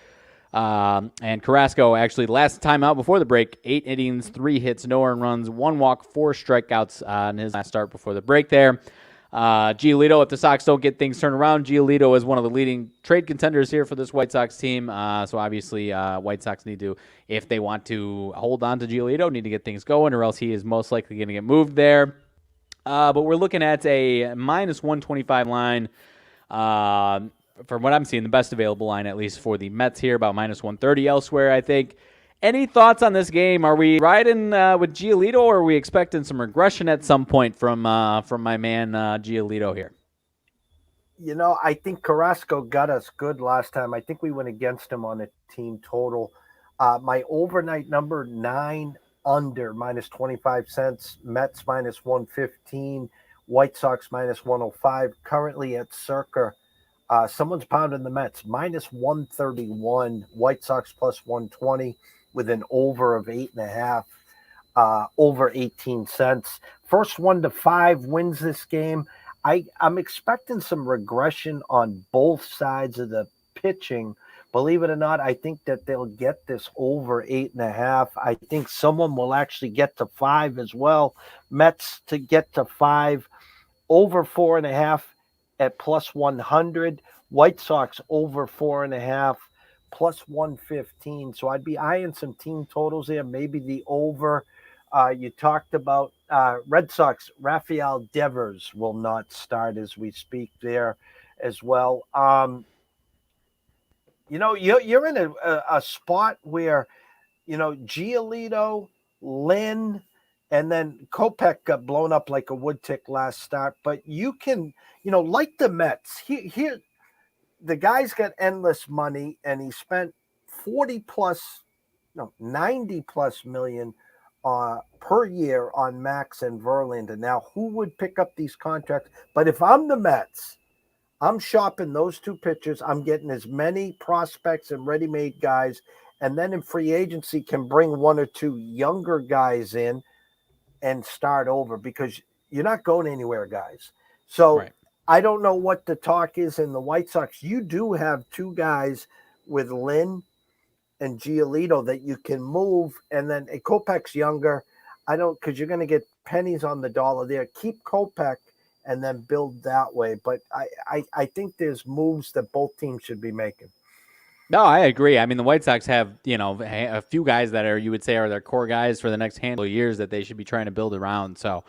And Carrasco, actually, last time out before the break, 8 innings, 3 hits, no earned runs, 1 walk, 4 strikeouts in his last start before the break there. Giolito, if the Sox don't get things turned around, Giolito is one of the leading trade contenders here for this White Sox team. So obviously, White Sox need to, if they want to hold on to Giolito, need to get things going, or else he is most likely going to get moved there. But we're looking at a minus 125 line. From what I'm seeing, the best available line, at least for the Mets here, about minus 130 elsewhere, I think. Any thoughts on this game? Are we riding with Giolito, or are we expecting some regression at some point from my man Giolito here? You know, I think Carrasco got us good last time. I think we went against him on a team total. My overnight number, 9 under, minus 25 cents. Mets minus 115. White Sox minus 105. Currently at circa. Someone's pounding the Mets, minus 131, White Sox plus 120 with an over of 8.5, over 18 cents. First 1 to 5 wins this game. I'm expecting some regression on both sides of the pitching. Believe it or not, I think that they'll get this over 8.5. I think someone will actually get to 5 as well. Mets to get to 5, over 4.5. at plus 100, White Sox over 4.5, plus 115. So I'd be eyeing some team totals there, maybe the over. You talked about Red Sox, Rafael Devers will not start as we speak there as well. You know, you're in a spot where, you know, Giolito, Lynn, and then Kopech got blown up like a wood tick last start. But you can, you know, like the Mets, here the guy's got endless money, and he spent 90 plus million per year on Max and Verlander. Now, who would pick up these contracts? But if I'm the Mets, I'm shopping those 2 pitchers. I'm getting as many prospects and ready-made guys, and then in free agency can bring 1 or 2 younger guys in and start over, because you're not going anywhere, guys. So right. I don't know what the talk is in the White Sox. You do have 2 guys with Lynn and Giolito that you can move, and then Kopech's younger. Because you're going to get pennies on the dollar there. Keep Kopech and then build that way. But I think there's moves that both teams should be making. No, I agree. I mean, the White Sox have, you know, a few guys that you would say are their core guys for the next handful of years that they should be trying to build around. So,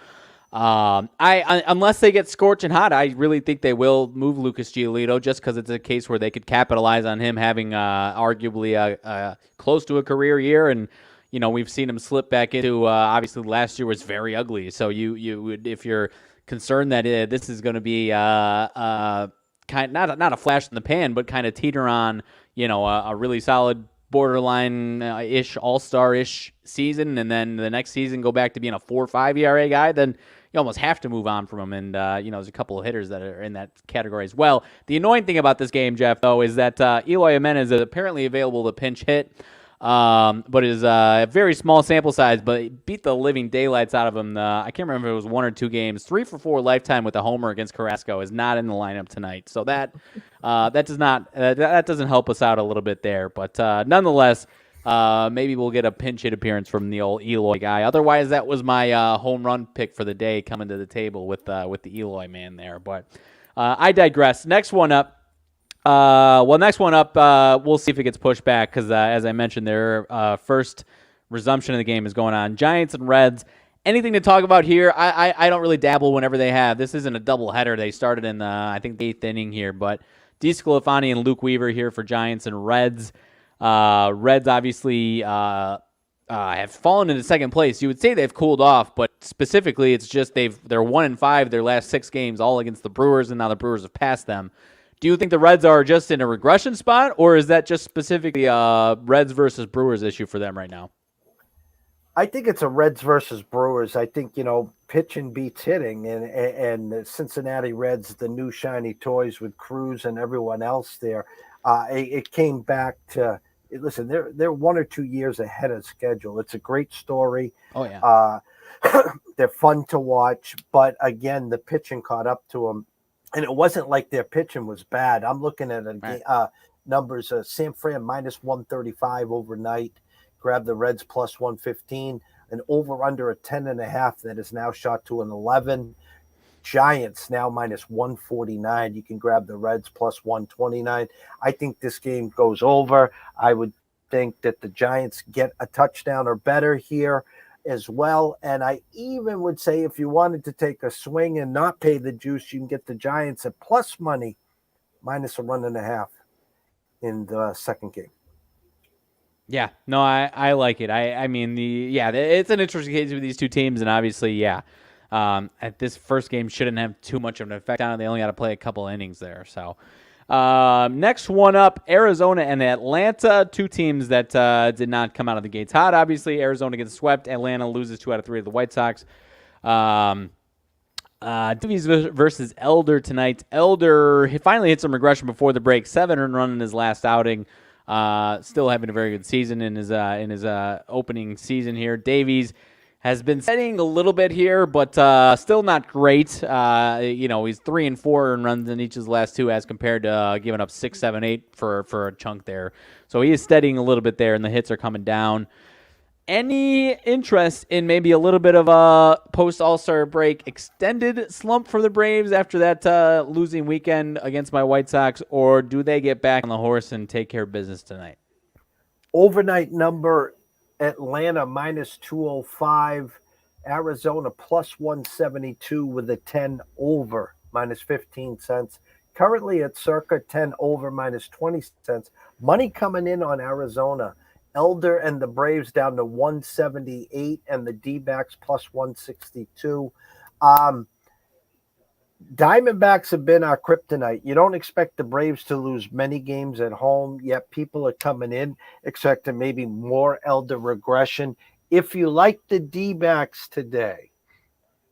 unless they get scorching hot, I really think they will move Lucas Giolito, just because it's a case where they could capitalize on him having arguably close to a career year. And, you know, we've seen him slip back into, obviously last year was very ugly. So you would, if you're concerned that this is going to be not a flash in the pan, but kind of teeter on, you know, a really solid borderline-ish, all-star-ish season, and then the next season go back to being a 4.5 ERA guy, then you almost have to move on from him. And, you know, there's a couple of hitters that are in that category as well. The annoying thing about this game, Jeff, though, is that Eloy Jimenez is apparently available to pinch hit, but is a very small sample size, but beat the living daylights out of him. I can't remember if it was 1 or 2 games. 3 for 4 lifetime with a homer against Carrasco is not in the lineup tonight. So that doesn't help us out a little bit there. But nonetheless, maybe we'll get a pinch hit appearance from the old Eloy guy. Otherwise, that was my home run pick for the day coming to the table with the Eloy man there. But I digress. Next one up. We'll see if it gets pushed back because, as I mentioned, their first resumption of the game is going on. Giants and Reds. Anything to talk about here? I don't really dabble whenever they have. This isn't a doubleheader. They started in, I think, the 8th inning here. But DeSclafani and Luke Weaver here for Giants and Reds. Reds obviously have fallen into second place. You would say they've cooled off, but specifically it's just they're 1-5 their last 6 games, all against the Brewers, and now the Brewers have passed them. Do you think the Reds are just in a regression spot, or is that just specifically a Reds versus Brewers issue for them right now? I think it's a Reds versus Brewers. I think, pitching beats hitting, and the Cincinnati Reds, the new shiny toys with Cruz and everyone else there, it came back to, listen, they're 1 or 2 years ahead of schedule. It's a great story. Oh, yeah. They're fun to watch, but again, the pitching caught up to them, and it wasn't like their pitching was bad. I'm looking at numbers, San Fran minus 135 overnight. Grab the Reds plus 115, an over under a 10.5 that is now shot to an 11. Giants now minus 149. You can grab the Reds plus 129. I think this game goes over. I would think that the Giants get a touchdown or better here as well. And I even would say if you wanted to take a swing and not pay the juice, you can get the Giants at plus money minus a 1.5 in the second game. Yeah, no, I like it. I mean, it's an interesting case with these two teams, and obviously, at this first game shouldn't have too much of an effect on it. They only got to play a couple innings there. So, next one up, Arizona and Atlanta, two teams that did not come out of the gates hot. Obviously, Arizona gets swept. Atlanta loses 2 out of 3 to the White Sox. Davies versus Elder tonight. Elder finally hit some regression before the break. 7 earned run in his last outing. Still having a very good season in his opening season here. Davies has been steadying a little bit here, but still not great. He's 3 and 4 and runs in each of his last 2 as compared to giving up 6, 7, 8 for a chunk there. So he is steadying a little bit there, and the hits are coming down. Any interest in maybe a little bit of a post-All-Star break extended slump for the Braves after that losing weekend against my White Sox, or do they get back on the horse and take care of business tonight? Overnight number, Atlanta minus 205, Arizona plus 172 with a 10 over minus 15 cents. Currently at circa 10 over minus 20 cents. Money coming in on Arizona. Elder and the Braves down to 178 and the D-backs plus 162. Diamondbacks have been our kryptonite. You don't expect the Braves to lose many games at home, yet people are coming in expecting maybe more Elder regression. If you like the D-backs today,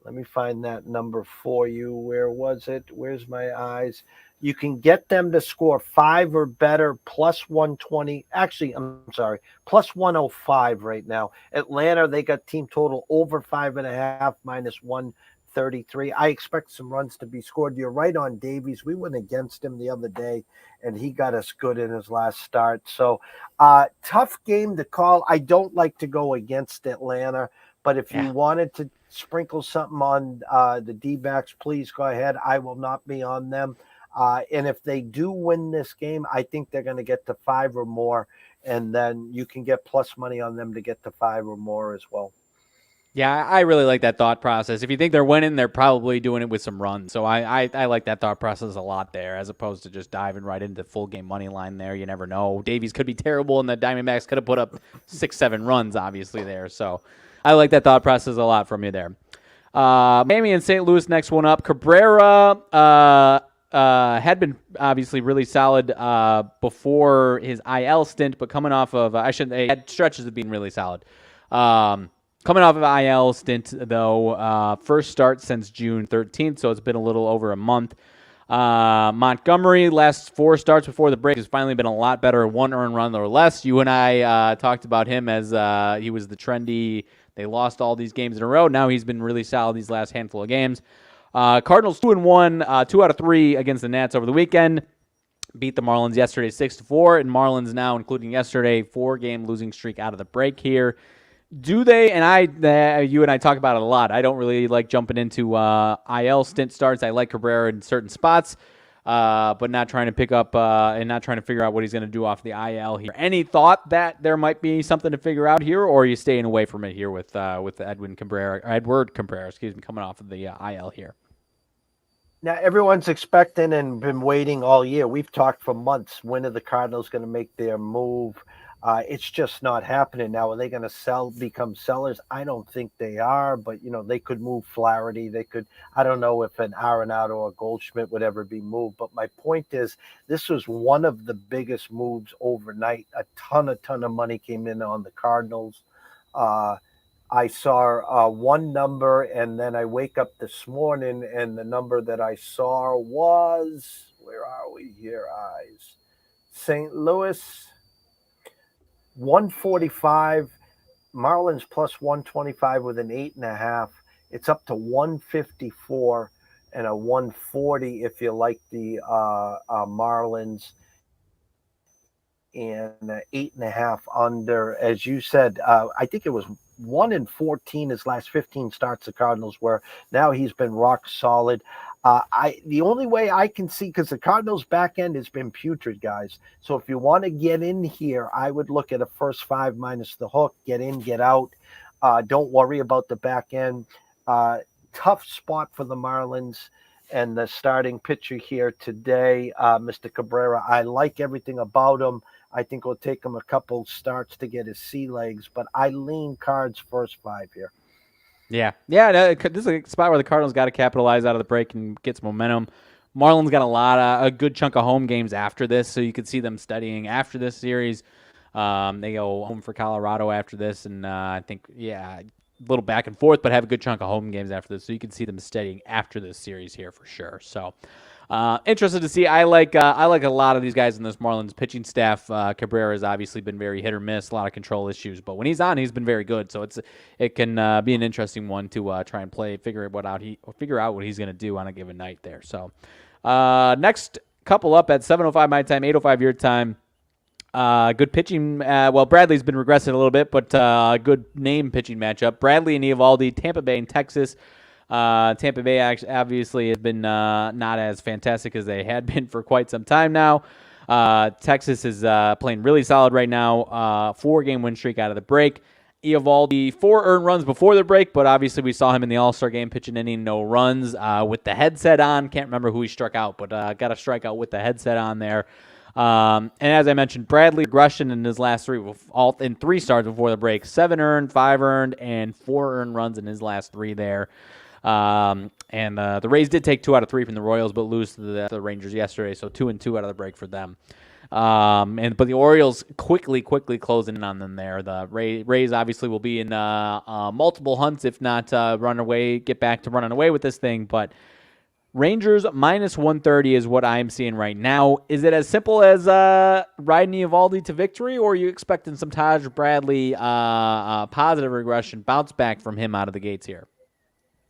let me find that number for you. Where was it? Where's my eyes? You can get them to score 5 or better, plus 120. Actually, I'm sorry, plus 105 right now. Atlanta, they got team total over 5.5, minus 133. I expect some runs to be scored. You're right on Davies. We went against him the other day, and he got us good in his last start. So, tough game to call. I don't like to go against Atlanta, but if you wanted to sprinkle something on the D-backs, please go ahead. I will not be on them. And if they do win this game, I think they're going to get to 5 or more, and then you can get plus money on them to get to 5 or more as well. Yeah, I really like that thought process. If you think they're winning, they're probably doing it with some runs. So I like that thought process a lot there, as opposed to just diving right into full game money line there. You never know. Davies could be terrible, and the Diamondbacks could have put up 6, 7 runs, obviously, there. So I like that thought process a lot from you there. Miami and St. Louis, next one up. Cabrera had been obviously really solid before his IL stint, but coming off of had stretches of being really solid. Coming off of IL stint though, first start since June 13th, so it's been a little over a month. Montgomery, last 4 starts before the break, has finally been a lot better. 1 earned run or less. You and I talked about him as he was the trendy. They lost all these games in a row. Now he's been really solid these last handful of games. Cardinals 2-1, 2 out of 3 against the Nats over the weekend. beat the Marlins yesterday 6-4, and Marlins now, including yesterday, 4-game losing streak out of the break here. Do they, and you and I talk about it a lot, I don't really like jumping into IL stint starts. I like Cabrera in certain spots, but not trying to pick up and not trying to figure out what he's going to do off the IL here. Any thought that there might be something to figure out here, or are you staying away from it here with Edward Cabrera, coming off of the IL here? Now, everyone's expecting and been waiting all year. We've talked for months. When are the Cardinals going to make their move? It's just not happening now. Are they going to become sellers? I don't think they are, but, they could move Flaherty. They could, I don't know if an Arenado or a Goldschmidt would ever be moved. But my point is, this was one of the biggest moves overnight. A ton of money came in on the Cardinals. I saw one number, and then I wake up this morning, and the number that I saw was, where are we here, eyes? St. Louis, 145, Marlins plus 125 with an 8.5. It's up to 154 and a 140 if you like the Marlins, and 8.5 under. As you said, I think it was 1-14 his last 15 starts the Cardinals were. Now he's been rock solid. The only way I can see, because the Cardinals back end has been putrid, guys. So if you want to get in here, I would look at a first 5 minus the hook, get in, get out. Don't worry about the back end. Tough spot for the Marlins and the starting pitcher here today, Mr. Cabrera. I like everything about him. I think it'll take him a couple starts to get his sea legs, but I lean Cards first 5 here. Yeah. This is a spot where the Cardinals got to capitalize out of the break and get some momentum. Marlins got a good chunk of home games after this, so you could see them studying after this series. They go home for Colorado after this, and I think, a little back and forth, but have a good chunk of home games after this, so you can see them studying after this series here for sure. So, interested to see. I like a lot of these guys in this Marlins pitching staff. Cabrera has obviously been very hit or miss, a lot of control issues, but when he's on, he's been very good. So it can be an interesting one to try and figure out what he's going to do on a given night there. So next couple up at 7:05 my time, 8:05 your time. Good pitching. Bradley's been regressing a little bit, but good name pitching matchup. Bradley and Eovaldi, Tampa Bay and Texas. Tampa Bay obviously has been not as fantastic as they had been for quite some time now. Texas is playing really solid right now. 4-game win streak out of the break. Eovaldi, 4 earned runs before the break, but obviously we saw him in the All-Star game pitching inning, no runs with the headset on. Can't remember who he struck out, but got a strikeout with the headset on there. And as I mentioned, Bradley regression in his last 3 starts before the break. 7 earned, 5 earned, and 4 earned runs in his last 3 there. And the Rays did take 2 out of 3 from the Royals, but lose to the Rangers yesterday, so 2-2 out of the break for them. But the Orioles quickly closing in on them there. The Rays obviously will be in multiple hunts, if not get back to running away with this thing. But Rangers minus 130 is what I'm seeing right now. Is it as simple as riding Eovaldi to victory, or are you expecting some Taj Bradley positive regression, bounce back from him out of the gates here?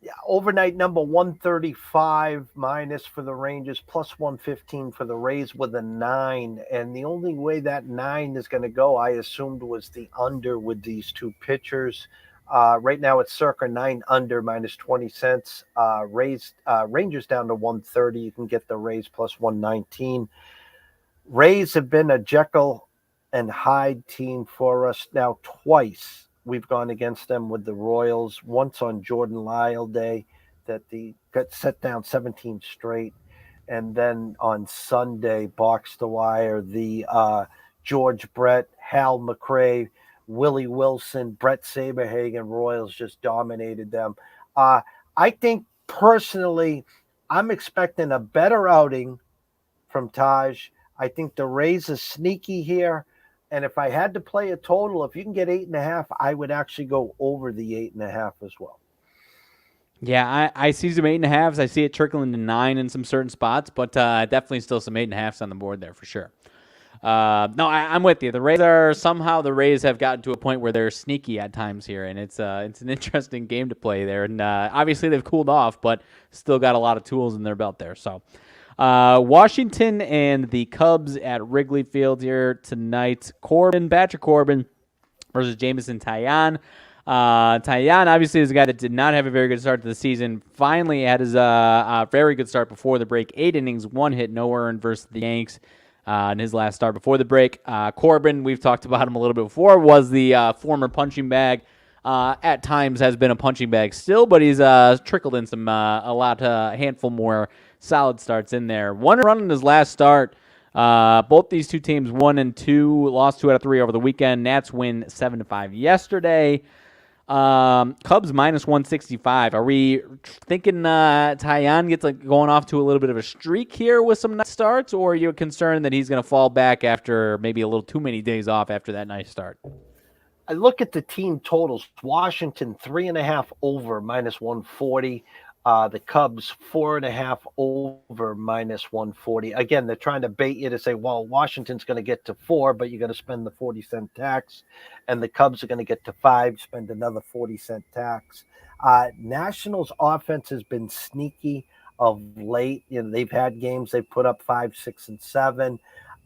Yeah, overnight number 135 minus for the Rangers, plus 115 for the Rays with a 9. And the only way that 9 is going to go, I assumed, was the under with these 2 pitchers. Right now it's circa 9 under minus 20 cents. Rangers down to 130. You can get the Rays plus 119. Rays have been a Jekyll and Hyde team for us now twice. We've gone against them with the Royals, once on Jordan Lyle Day that they got set down 17 straight. And then on Sunday, box to wire, the George Brett, Hal McRae, Willie Wilson, Brett Saberhagen Royals just dominated them. I think personally, I'm expecting a better outing from Taj. I think the Rays are sneaky here. And if I had to play a total, if you can get 8.5, I would actually go over the 8.5 as well. Yeah, I see some 8.5s. I see it trickling to 9 in some certain spots, but definitely still some 8.5s on the board there for sure. I'm with you. The Rays have gotten to a point where they're sneaky at times here, and it's an interesting game to play there. And obviously they've cooled off, but still got a lot of tools in their belt there. So Washington and the Cubs at Wrigley Field here tonight. Patrick Corbin versus Jameson Taillon. Taillon obviously is a guy that did not have a very good start to the season. Finally had his very good start before the break. 8 innings, 1 hit, no earned versus the Yanks in his last start before the break. Corbin, we've talked about him a little bit before, was the former punching bag. At times has been a punching bag still, but he's trickled in some a handful more solid starts in there. 1 run in his last start. Both these two teams 1-2, lost 2 out of 3 over the weekend. Nats win 7-5 yesterday. Cubs minus 165. Are we thinking Taillon gets going off to a little bit of a streak here with some nice starts, or are you concerned that he's going to fall back after maybe a little too many days off after that nice start? I look at the team totals. Washington 3.5 over minus 140. The Cubs 4.5 over minus 140. Again, they're trying to bait you to say, well, Washington's going to get to 4, but you're going to spend the 40-cent tax, and the Cubs are going to get to 5, spend another 40-cent tax. Nationals offense has been sneaky of late. They've had games they put up 5, 6, and 7.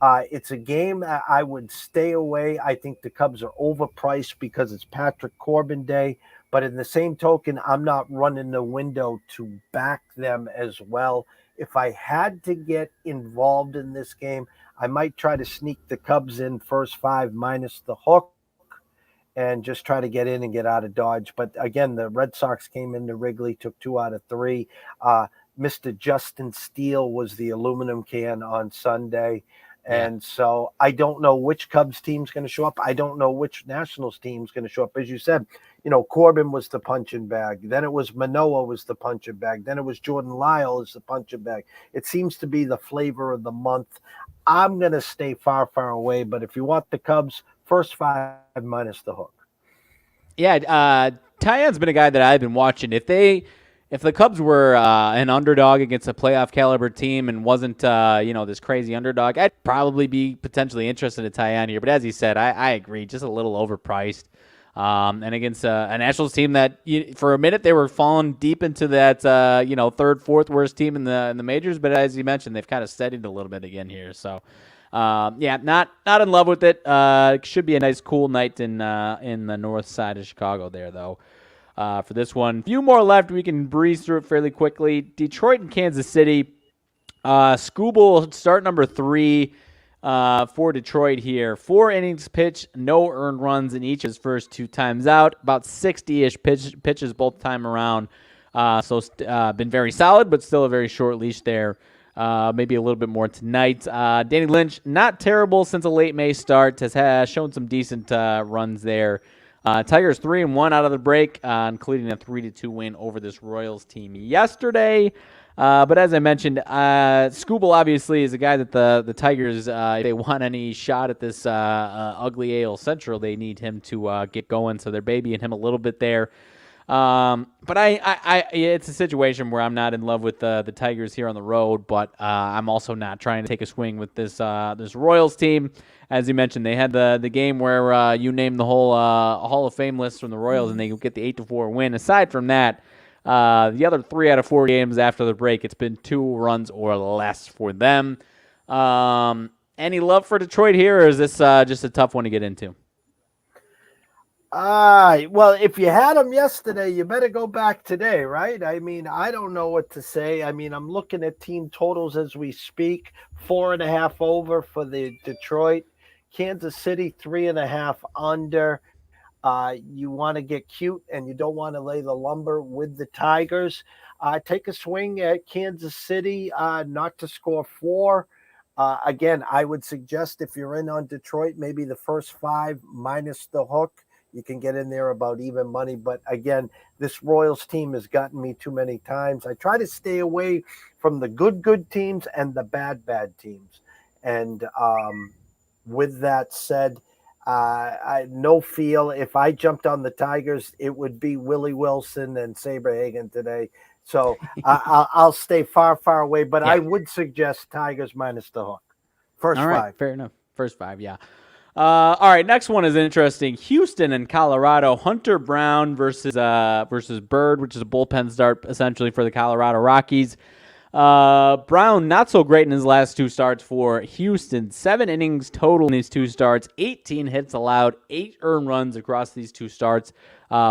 It's a game I would stay away. I think the Cubs are overpriced because it's Patrick Corbin Day. But in the same token, I'm not running the window to back them as well. If I had to get involved in this game, I might try to sneak the Cubs in first 5 minus the hook and just try to get in and get out of Dodge. But again, the Red Sox came into Wrigley, took 2 out of 3. Mr. Justin Steele was the aluminum can on Sunday. And so I don't know which Cubs team's going to show up. I don't know which Nationals team's going to show up. As you said, Corbin was the punching bag. Then it was Manoah was the punching bag. Then it was Jordan Lyle as the punching bag. It seems to be the flavor of the month. I'm going to stay far, far away. But if you want the Cubs, first 5 minus the hook. Yeah, Taillon's been a guy that I've been watching. If the Cubs were an underdog against a playoff caliber team and wasn't this crazy underdog, I'd probably be potentially interested in Taillon here. But as he said, I agree, just a little overpriced. And against a Nationals team that for a minute they were falling deep into that third, fourth worst team in the majors. But as you mentioned, they've kind of steadied a little bit again here. So not in love with it. It should be a nice cool night in the north side of Chicago there though. For this one. A few more left. We can breeze through it fairly quickly. Detroit and Kansas City. Skubal, start number 3 for Detroit here. 4 innings pitched, no earned runs in each of his first 2 times out. About 60-ish pitches both time around. So been very solid, but still a very short leash there. Maybe a little bit more tonight. Danny Lynch, not terrible since a late May start. Has shown some decent runs there. Tigers 3-1 out of the break, including a 3-2 win over this Royals team yesterday. But as I mentioned, Skubal obviously is a guy that the Tigers, if they want any shot at this ugly AL Central, they need him to get going. So they're babying him a little bit there. But it's a situation where I'm not in love with the Tigers here on the road, but I'm also not trying to take a swing with this Royals team. As you mentioned, they had the game where you name the whole Hall of Fame list from the Royals, and they get the 8-4 win. Aside from that, the other 3 out of 4 games after the break, it's been 2 runs or less for them. Any love for Detroit here, or is this just a tough one to get into? Well, if you had them yesterday, you better go back today, right? I mean, I don't know what to say. I mean, I'm looking at team totals as we speak. 4.5 over for the Detroit. Kansas City 3.5 under. You want to get cute and you don't want to lay the lumber with the Tigers. Take a swing at Kansas City not to score 4. Again, I would suggest if you're in on Detroit, maybe the first 5 minus the hook. You can get in there about even money. But again, this Royals team has gotten me too many times. I try to stay away from the good teams and the bad teams. And with that said, I no feel if I jumped on the Tigers, it would be Willie Wilson and Saberhagen today. So I'll stay far away. But yeah. I would suggest Tigers minus the hook. First 5. Fair enough. First 5, yeah. All right, next one is interesting. Houston and Colorado. Hunter Brown versus Bird, which is a bullpen start essentially for the Colorado Rockies. Brown, not so great in his last 2 starts for Houston. 7 innings total in these 2 starts, 18 hits allowed, 8 earned runs across these 2 starts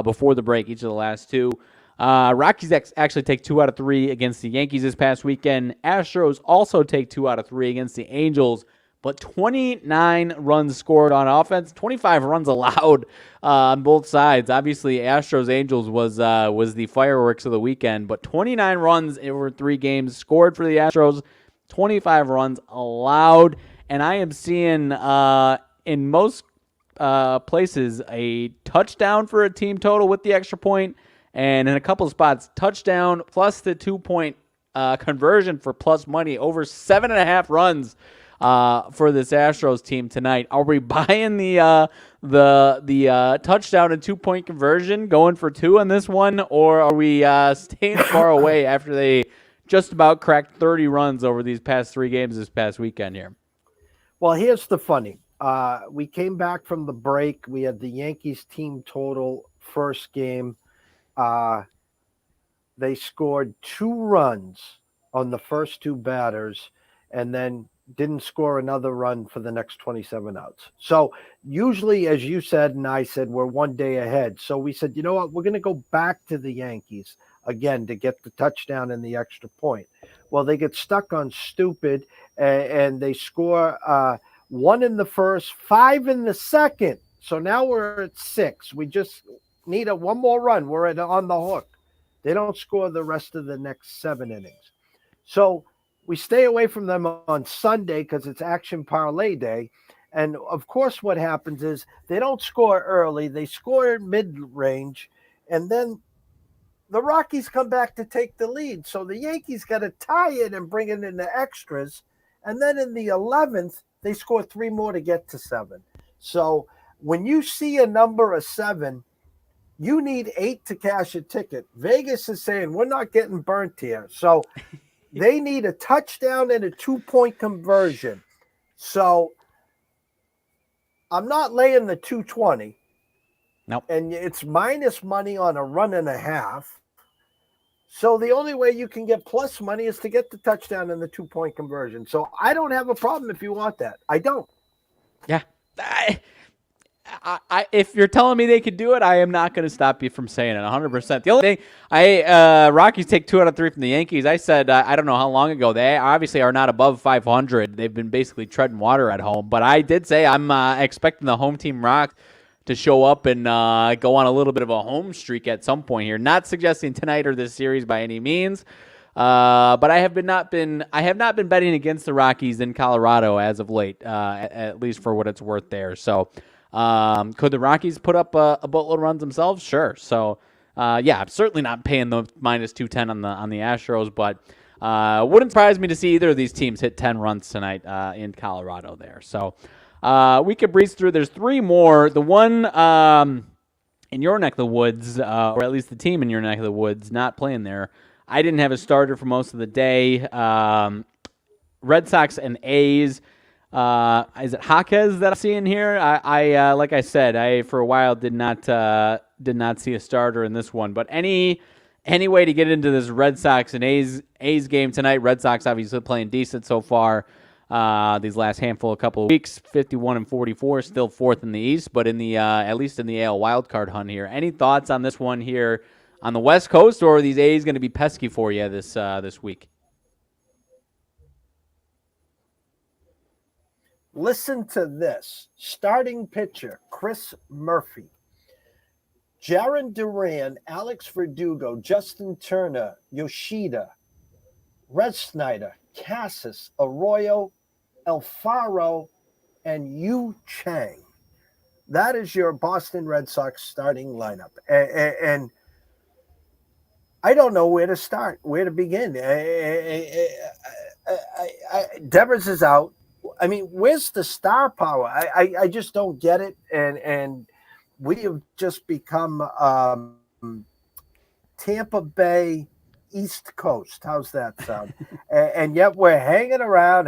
before the break, each of the last 2. Rockies actually take 2 out of 3 against the Yankees this past weekend. Astros also take 2 out of 3 against the Angels, but 29 runs scored on offense, 25 runs allowed on both sides. Obviously, Astros-Angels was the fireworks of the weekend, but 29 runs over 3 games scored for the Astros, 25 runs allowed, and I am seeing in most places a touchdown for a team total with the extra point, and in a couple of spots, touchdown plus the 2-point conversion for plus money, over 7.5 runs for this Astros team tonight. Are we buying the touchdown and 2-point conversion, going for 2 on this one, or are we staying far away after they just about cracked 30 runs over these past 3 games this past weekend here? Well, here's the funny. We came back from the break. We had the Yankees team total first game. They scored 2 runs on the first 2 batters and then didn't score another run for the next 27 outs. So usually, as you said and I said, we're one day ahead. So we said, you know what, we're going to go back to the Yankees again to get the touchdown and the extra point. Well, they get stuck on stupid and they score 1 in the first, 5 in the second. So now we're at 6. We just need one more run. We're on the hook. They don't score the rest of the next 7 innings. So we stay away from them on Sunday because it's action parlay day. And of course, what happens is they don't score early. They score mid-range. And then the Rockies come back to take the lead. So the Yankees got to tie it and bring it into extras. And then in the 11th, they score 3 more to get to 7. So when you see a number of 7, you need 8 to cash a ticket. Vegas is saying we're not getting burnt here. So they need a touchdown and a 2-point conversion. So I'm not laying the 220. Nope. And it's minus money on a run and a half. So the only way you can get plus money is to get the touchdown and the 2-point conversion. So I don't have a problem if you want that. I don't. Yeah. If you're telling me they could do it, I am not going to stop you from saying it 100%. The only thing, Rockies take 2 out of 3 from the Yankees. I said, I don't know how long ago, they obviously are not above 500. They've been basically treading water at home. But I did say I'm expecting the home team Rock to show up and go on a little bit of a home streak at some point here. Not suggesting tonight or this series by any means. But I have not been betting against the Rockies in Colorado as of late, at least for what it's worth there. So could the Rockies put up a boatload of runs themselves? Sure. So yeah, I'm certainly not paying the minus 210 on the Astros, but wouldn't surprise me to see either of these teams hit 10 runs tonight in Colorado there. So we could breeze through. There's 3 more. The one in your neck of the woods, or at least the team in your neck of the woods, not playing there. I didn't have a starter for most of the day. Red Sox and A's. Is it Jaquez that I'm seeing here? I like I said, I for a while did not see a starter in this one. But any way to get into this Red Sox and A's game tonight? Red Sox obviously playing decent so far. These last couple of weeks, 51-44, still 4th in the East, but in the at least in the AL wildcard hunt here. Any thoughts on this one here on the West Coast, or are these A's going to be pesky for you this week? Listen to this. Starting pitcher, Chris Murphy. Jarren Duran, Alex Verdugo, Justin Turner, Yoshida, Red Snyder, Cassis, Arroyo, Alfaro, and Yu Chang. That is your Boston Red Sox starting lineup. And I don't know where to start, where to begin. Devers is out. I mean, where's the star power? I just don't get it. And we have just become Tampa Bay East Coast. How's that sound? and yet we're hanging around,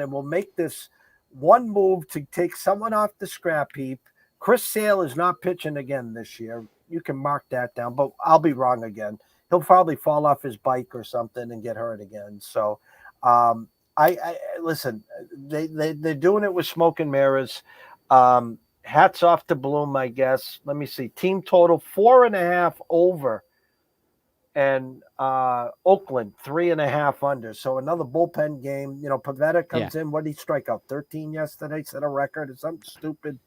and we'll make this one move to take someone off the scrap heap. Chris Sale is not pitching again this year. You can mark that down, but I'll be wrong again. he'll probably fall off his bike or something and get hurt again. So, I listen. They're doing it with smoke and mirrors. Hats off to Bloom, I guess. Let me see. Team total 4.5 over, and Oakland 3.5 under. So another bullpen game. You know, Pivetta comes in. What did he strike out? 13 yesterday. Set a record or something stupid.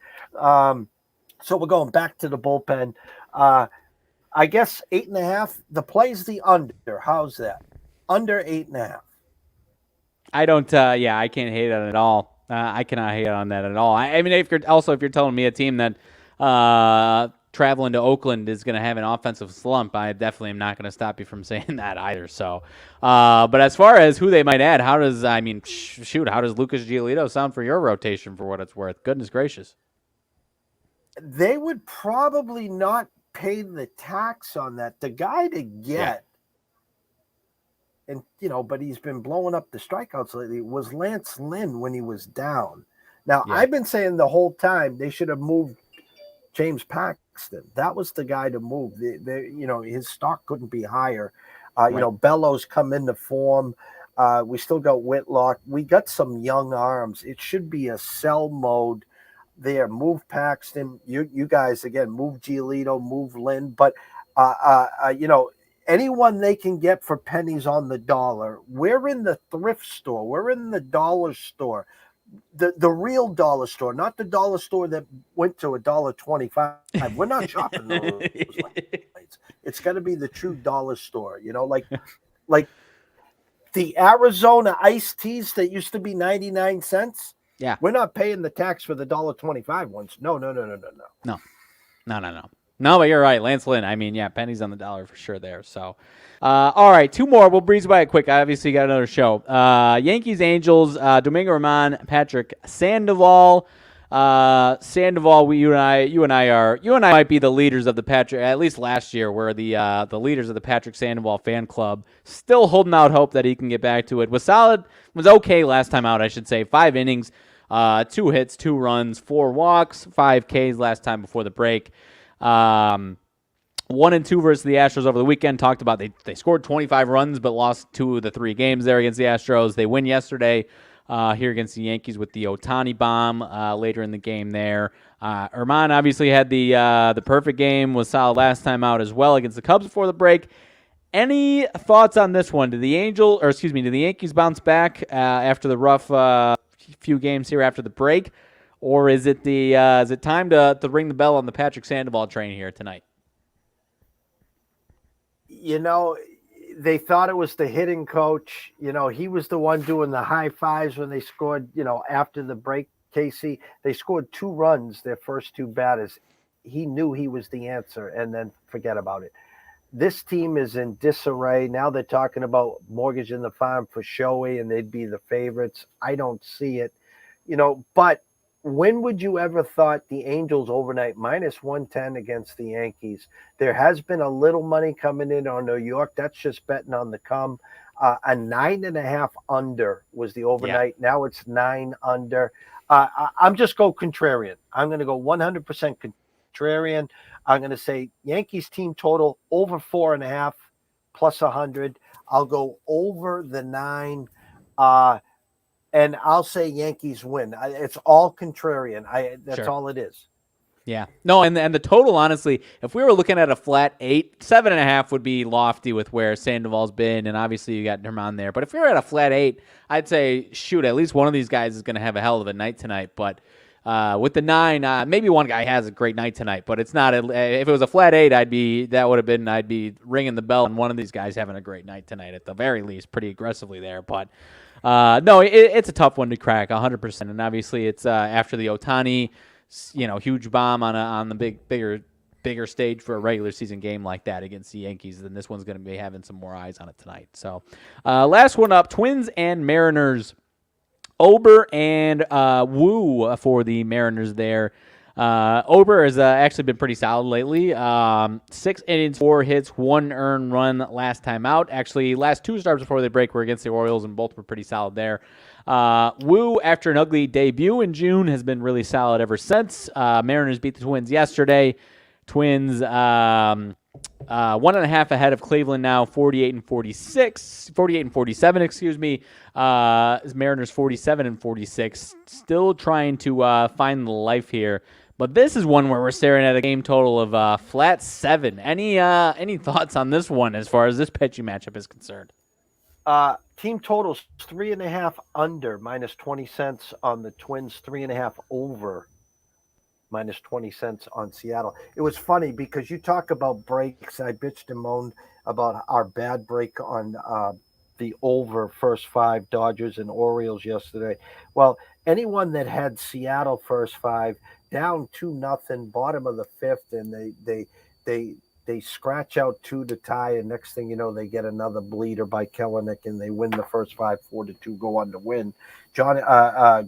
So we're going back to the bullpen. I guess 8.5. The play's the under. How's that? Under 8.5. I don't. I can't hate on it at all. I cannot hate on that at all. I mean, if you're telling me a team that traveling to Oakland is going to have an offensive slump, I definitely am not going to stop you from saying that either. So, but as far as who they might add, how does Lucas Giolito sound for your rotation for what it's worth? Goodness gracious. They would probably not pay the tax on that. The guy to get, and but he's been blowing up the strikeouts lately, was Lance Lynn when he was down. Now, I've been saying the whole time they should have moved James Paxton. That was the guy to move. His stock couldn't be higher. Bellows come into form. We still got Whitlock. We got some young arms. It should be a sell mode there. Move Paxton. You guys, again, move Giolito, move Lynn. But, anyone they can get for pennies on the dollar. We're in the thrift store. We're in the dollar store. The real dollar store, not the dollar store that went to $1.25. We're not shopping those lights. It's got to be the true dollar store, like the Arizona iced teas that used to be 99 cents. Yeah. We're not paying the tax for the $1.25 ones. No. No, but you're right. Lance Lynn, I mean, pennies on the dollar for sure there. So, all right, two more. We'll breeze by it quick. I obviously got another show. Yankees, Angels, Domingo Germán, Patrick Sandoval. Sandoval, you and I might be the leaders of the Patrick, at least last year, we're the leaders of the Patrick Sandoval fan club. Still holding out hope that he can get back to it. Was okay last time out, I should say. 5 innings, 2 hits, 2 runs, 4 walks, 5 Ks last time before the break. 1-2 versus the Astros over the weekend. Talked about they scored 25 runs but lost 2 of the 3 games there against the Astros. They win yesterday here against the Yankees with the Ohtani bomb later in the game there. Germán obviously had the perfect game, was solid last time out as well against the Cubs before the break. Any thoughts on this one? Did the Yankees bounce back after the rough few games here after the break? Or is it time to ring the bell on the Patrick Sandoval train here tonight? They thought it was the hitting coach. He was the one doing the high fives when they scored, after the break, Casey. They scored 2 runs, their first 2 batters. He knew he was the answer, and then forget about it. This team is in disarray. Now they're talking about mortgaging the farm for Shohei, and they'd be the favorites. I don't see it, but when would you ever thought the Angels overnight -110 against the Yankees? There has been a little money coming in on New York. That's just betting on the come. A 9.5 under was the overnight. Yeah. Now it's 9 under. I'm just go contrarian. I'm going to go 100% contrarian. I'm going to say Yankees team total over 4.5 plus 100. I'll go over the 9. And I'll say Yankees win. It's all contrarian. That's all it is. Yeah. No, and the total, honestly, if we were looking at a flat 8, 7.5 would be lofty with where Sandoval's been, and obviously you got Germán there. But if we were at a flat 8, I'd say, shoot, at least one of these guys is going to have a hell of a night tonight. But with the 9, maybe one guy has a great night tonight, but it's not. If it was a flat 8, I'd be ringing the bell on one of these guys having a great night tonight at the very least, pretty aggressively there. But no, it's a tough one to crack, 100%. And obviously, it's after the Ohtani, huge bomb on the bigger stage for a regular season game like that against the Yankees. Then this one's going to be having some more eyes on it tonight. So, last one up: Twins and Mariners. Ober and Wu for the Mariners there. Ober has actually been pretty solid lately. 6 innings, 4 hits, 1 earned run last time out. Actually, last 2 starts before the break were against the Orioles, and both were pretty solid there. Wu, after an ugly debut in June, has been really solid ever since. Mariners beat the Twins yesterday. Twins 1.5 ahead of Cleveland now, 48-47, excuse me. Mariners 47-46, still trying to find the life here. But this is one where we're staring at a game total of flat 7. Any thoughts on this one as far as this pitching matchup is concerned? Team totals 3.5 under, minus 20 cents on the Twins, 3.5 over, minus 20 cents on Seattle. It was funny because you talk about breaks. I bitched and moaned about our bad break on the over first 5 Dodgers and Orioles yesterday. Well, anyone that had Seattle first 5 down 2-0, bottom of the 5th, and they scratch out 2 to tie, and next thing you know, they get another bleeder by Kelenic, and they win the first 5, 4-2, go on to win. John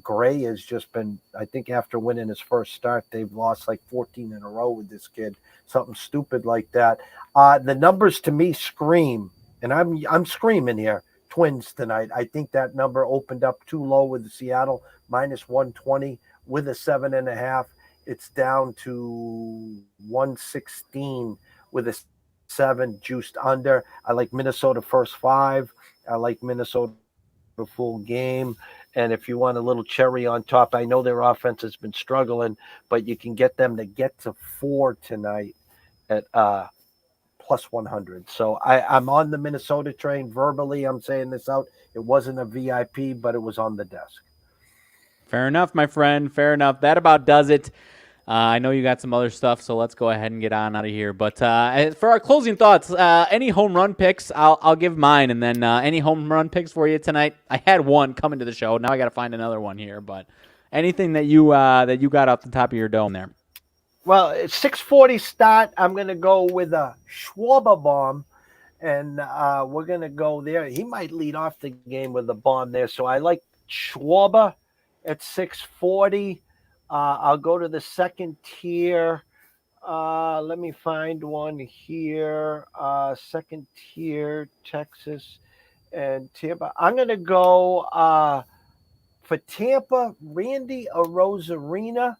Gray has just been, I think after winning his first start, they've lost like 14 in a row with this kid, something stupid like that. The numbers to me scream, and I'm screaming here, Twins tonight. I think that number opened up too low with the Seattle, minus 120 with a 7.5. It's down to 116 with a 7 juiced under. I like Minnesota first 5. I like Minnesota full game. And if you want a little cherry on top, I know their offense has been struggling, but you can get them to get to 4 tonight at plus 100. So I'm on the Minnesota train. Verbally, I'm saying this out. It wasn't a VIP, but it was on the desk. Fair enough, my friend. Fair enough. That about does it. I know you got some other stuff, so let's go ahead and get on out of here. But for our closing thoughts, any home run picks, I'll give mine, and then any home run picks for you tonight. I had one coming to the show. Now I got to find another one here. But anything that you got off the top of your dome there? Well, it's 6:40 start. I'm going to go with a Schwarber bomb, and we're going to go there. He might lead off the game with a bomb there, so I like Schwarber at 6:40. I'll go to the second tier. Let me find one here. Second tier, Texas and Tampa. I'm going to go for Tampa, Randy Arozarena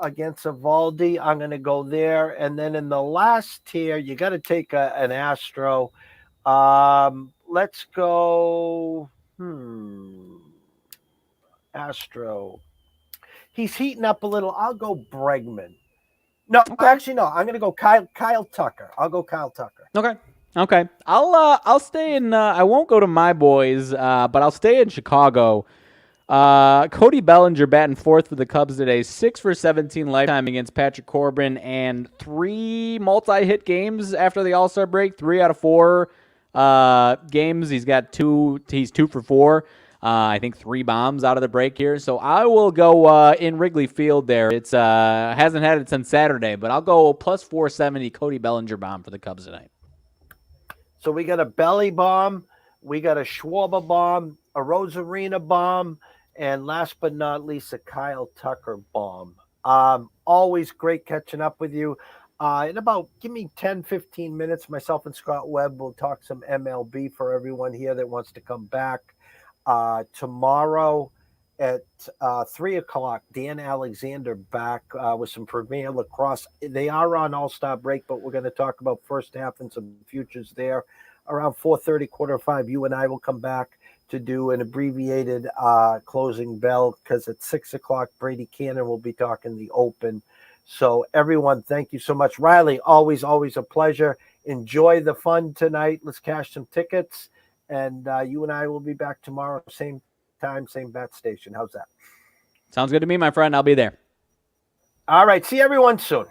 against Eovaldi. I'm going to go there. And then in the last tier, you got to take an Astro. Let's go. Astro. He's heating up a little. I'll go Bregman. No, actually, no. I'm going to go Kyle Tucker. I'll go Kyle Tucker. Okay. I'll stay in. I won't go to my boys, but I'll stay in Chicago. Cody Bellinger batting 4th for the Cubs today. 6 for 17 lifetime against Patrick Corbin, and 3 multi-hit games after the All-Star break. 3 out of 4 games. He's got 2. He's 2 for 4. I think 3 bombs out of the break here. So I will go in Wrigley Field there. It's hasn't had it since Saturday, but I'll go plus 470 Cody Bellinger bomb for the Cubs tonight. So we got a Belly bomb, we got a Schwarber bomb, a Arozarena bomb, and last but not least, a Kyle Tucker bomb. Always great catching up with you. In about, give me 10, 15 minutes, myself and Scott Webb will talk some MLB for everyone here that wants to come back. Tomorrow at 3 o'clock, Dan Alexander back with some Premier Lacrosse. They are on All-Star break, but we're going to talk about first half and some futures there. Around 4:30, 4:45, you and I will come back to do an abbreviated closing bell because at 6 o'clock, Brady Cannon will be talking the Open. So everyone, thank you so much. Riley, always a pleasure. Enjoy the fun tonight. Let's cash some tickets. And you and I will be back tomorrow, same time, same bat station. How's that? Sounds good to me, my friend. I'll be there. All right. See everyone soon.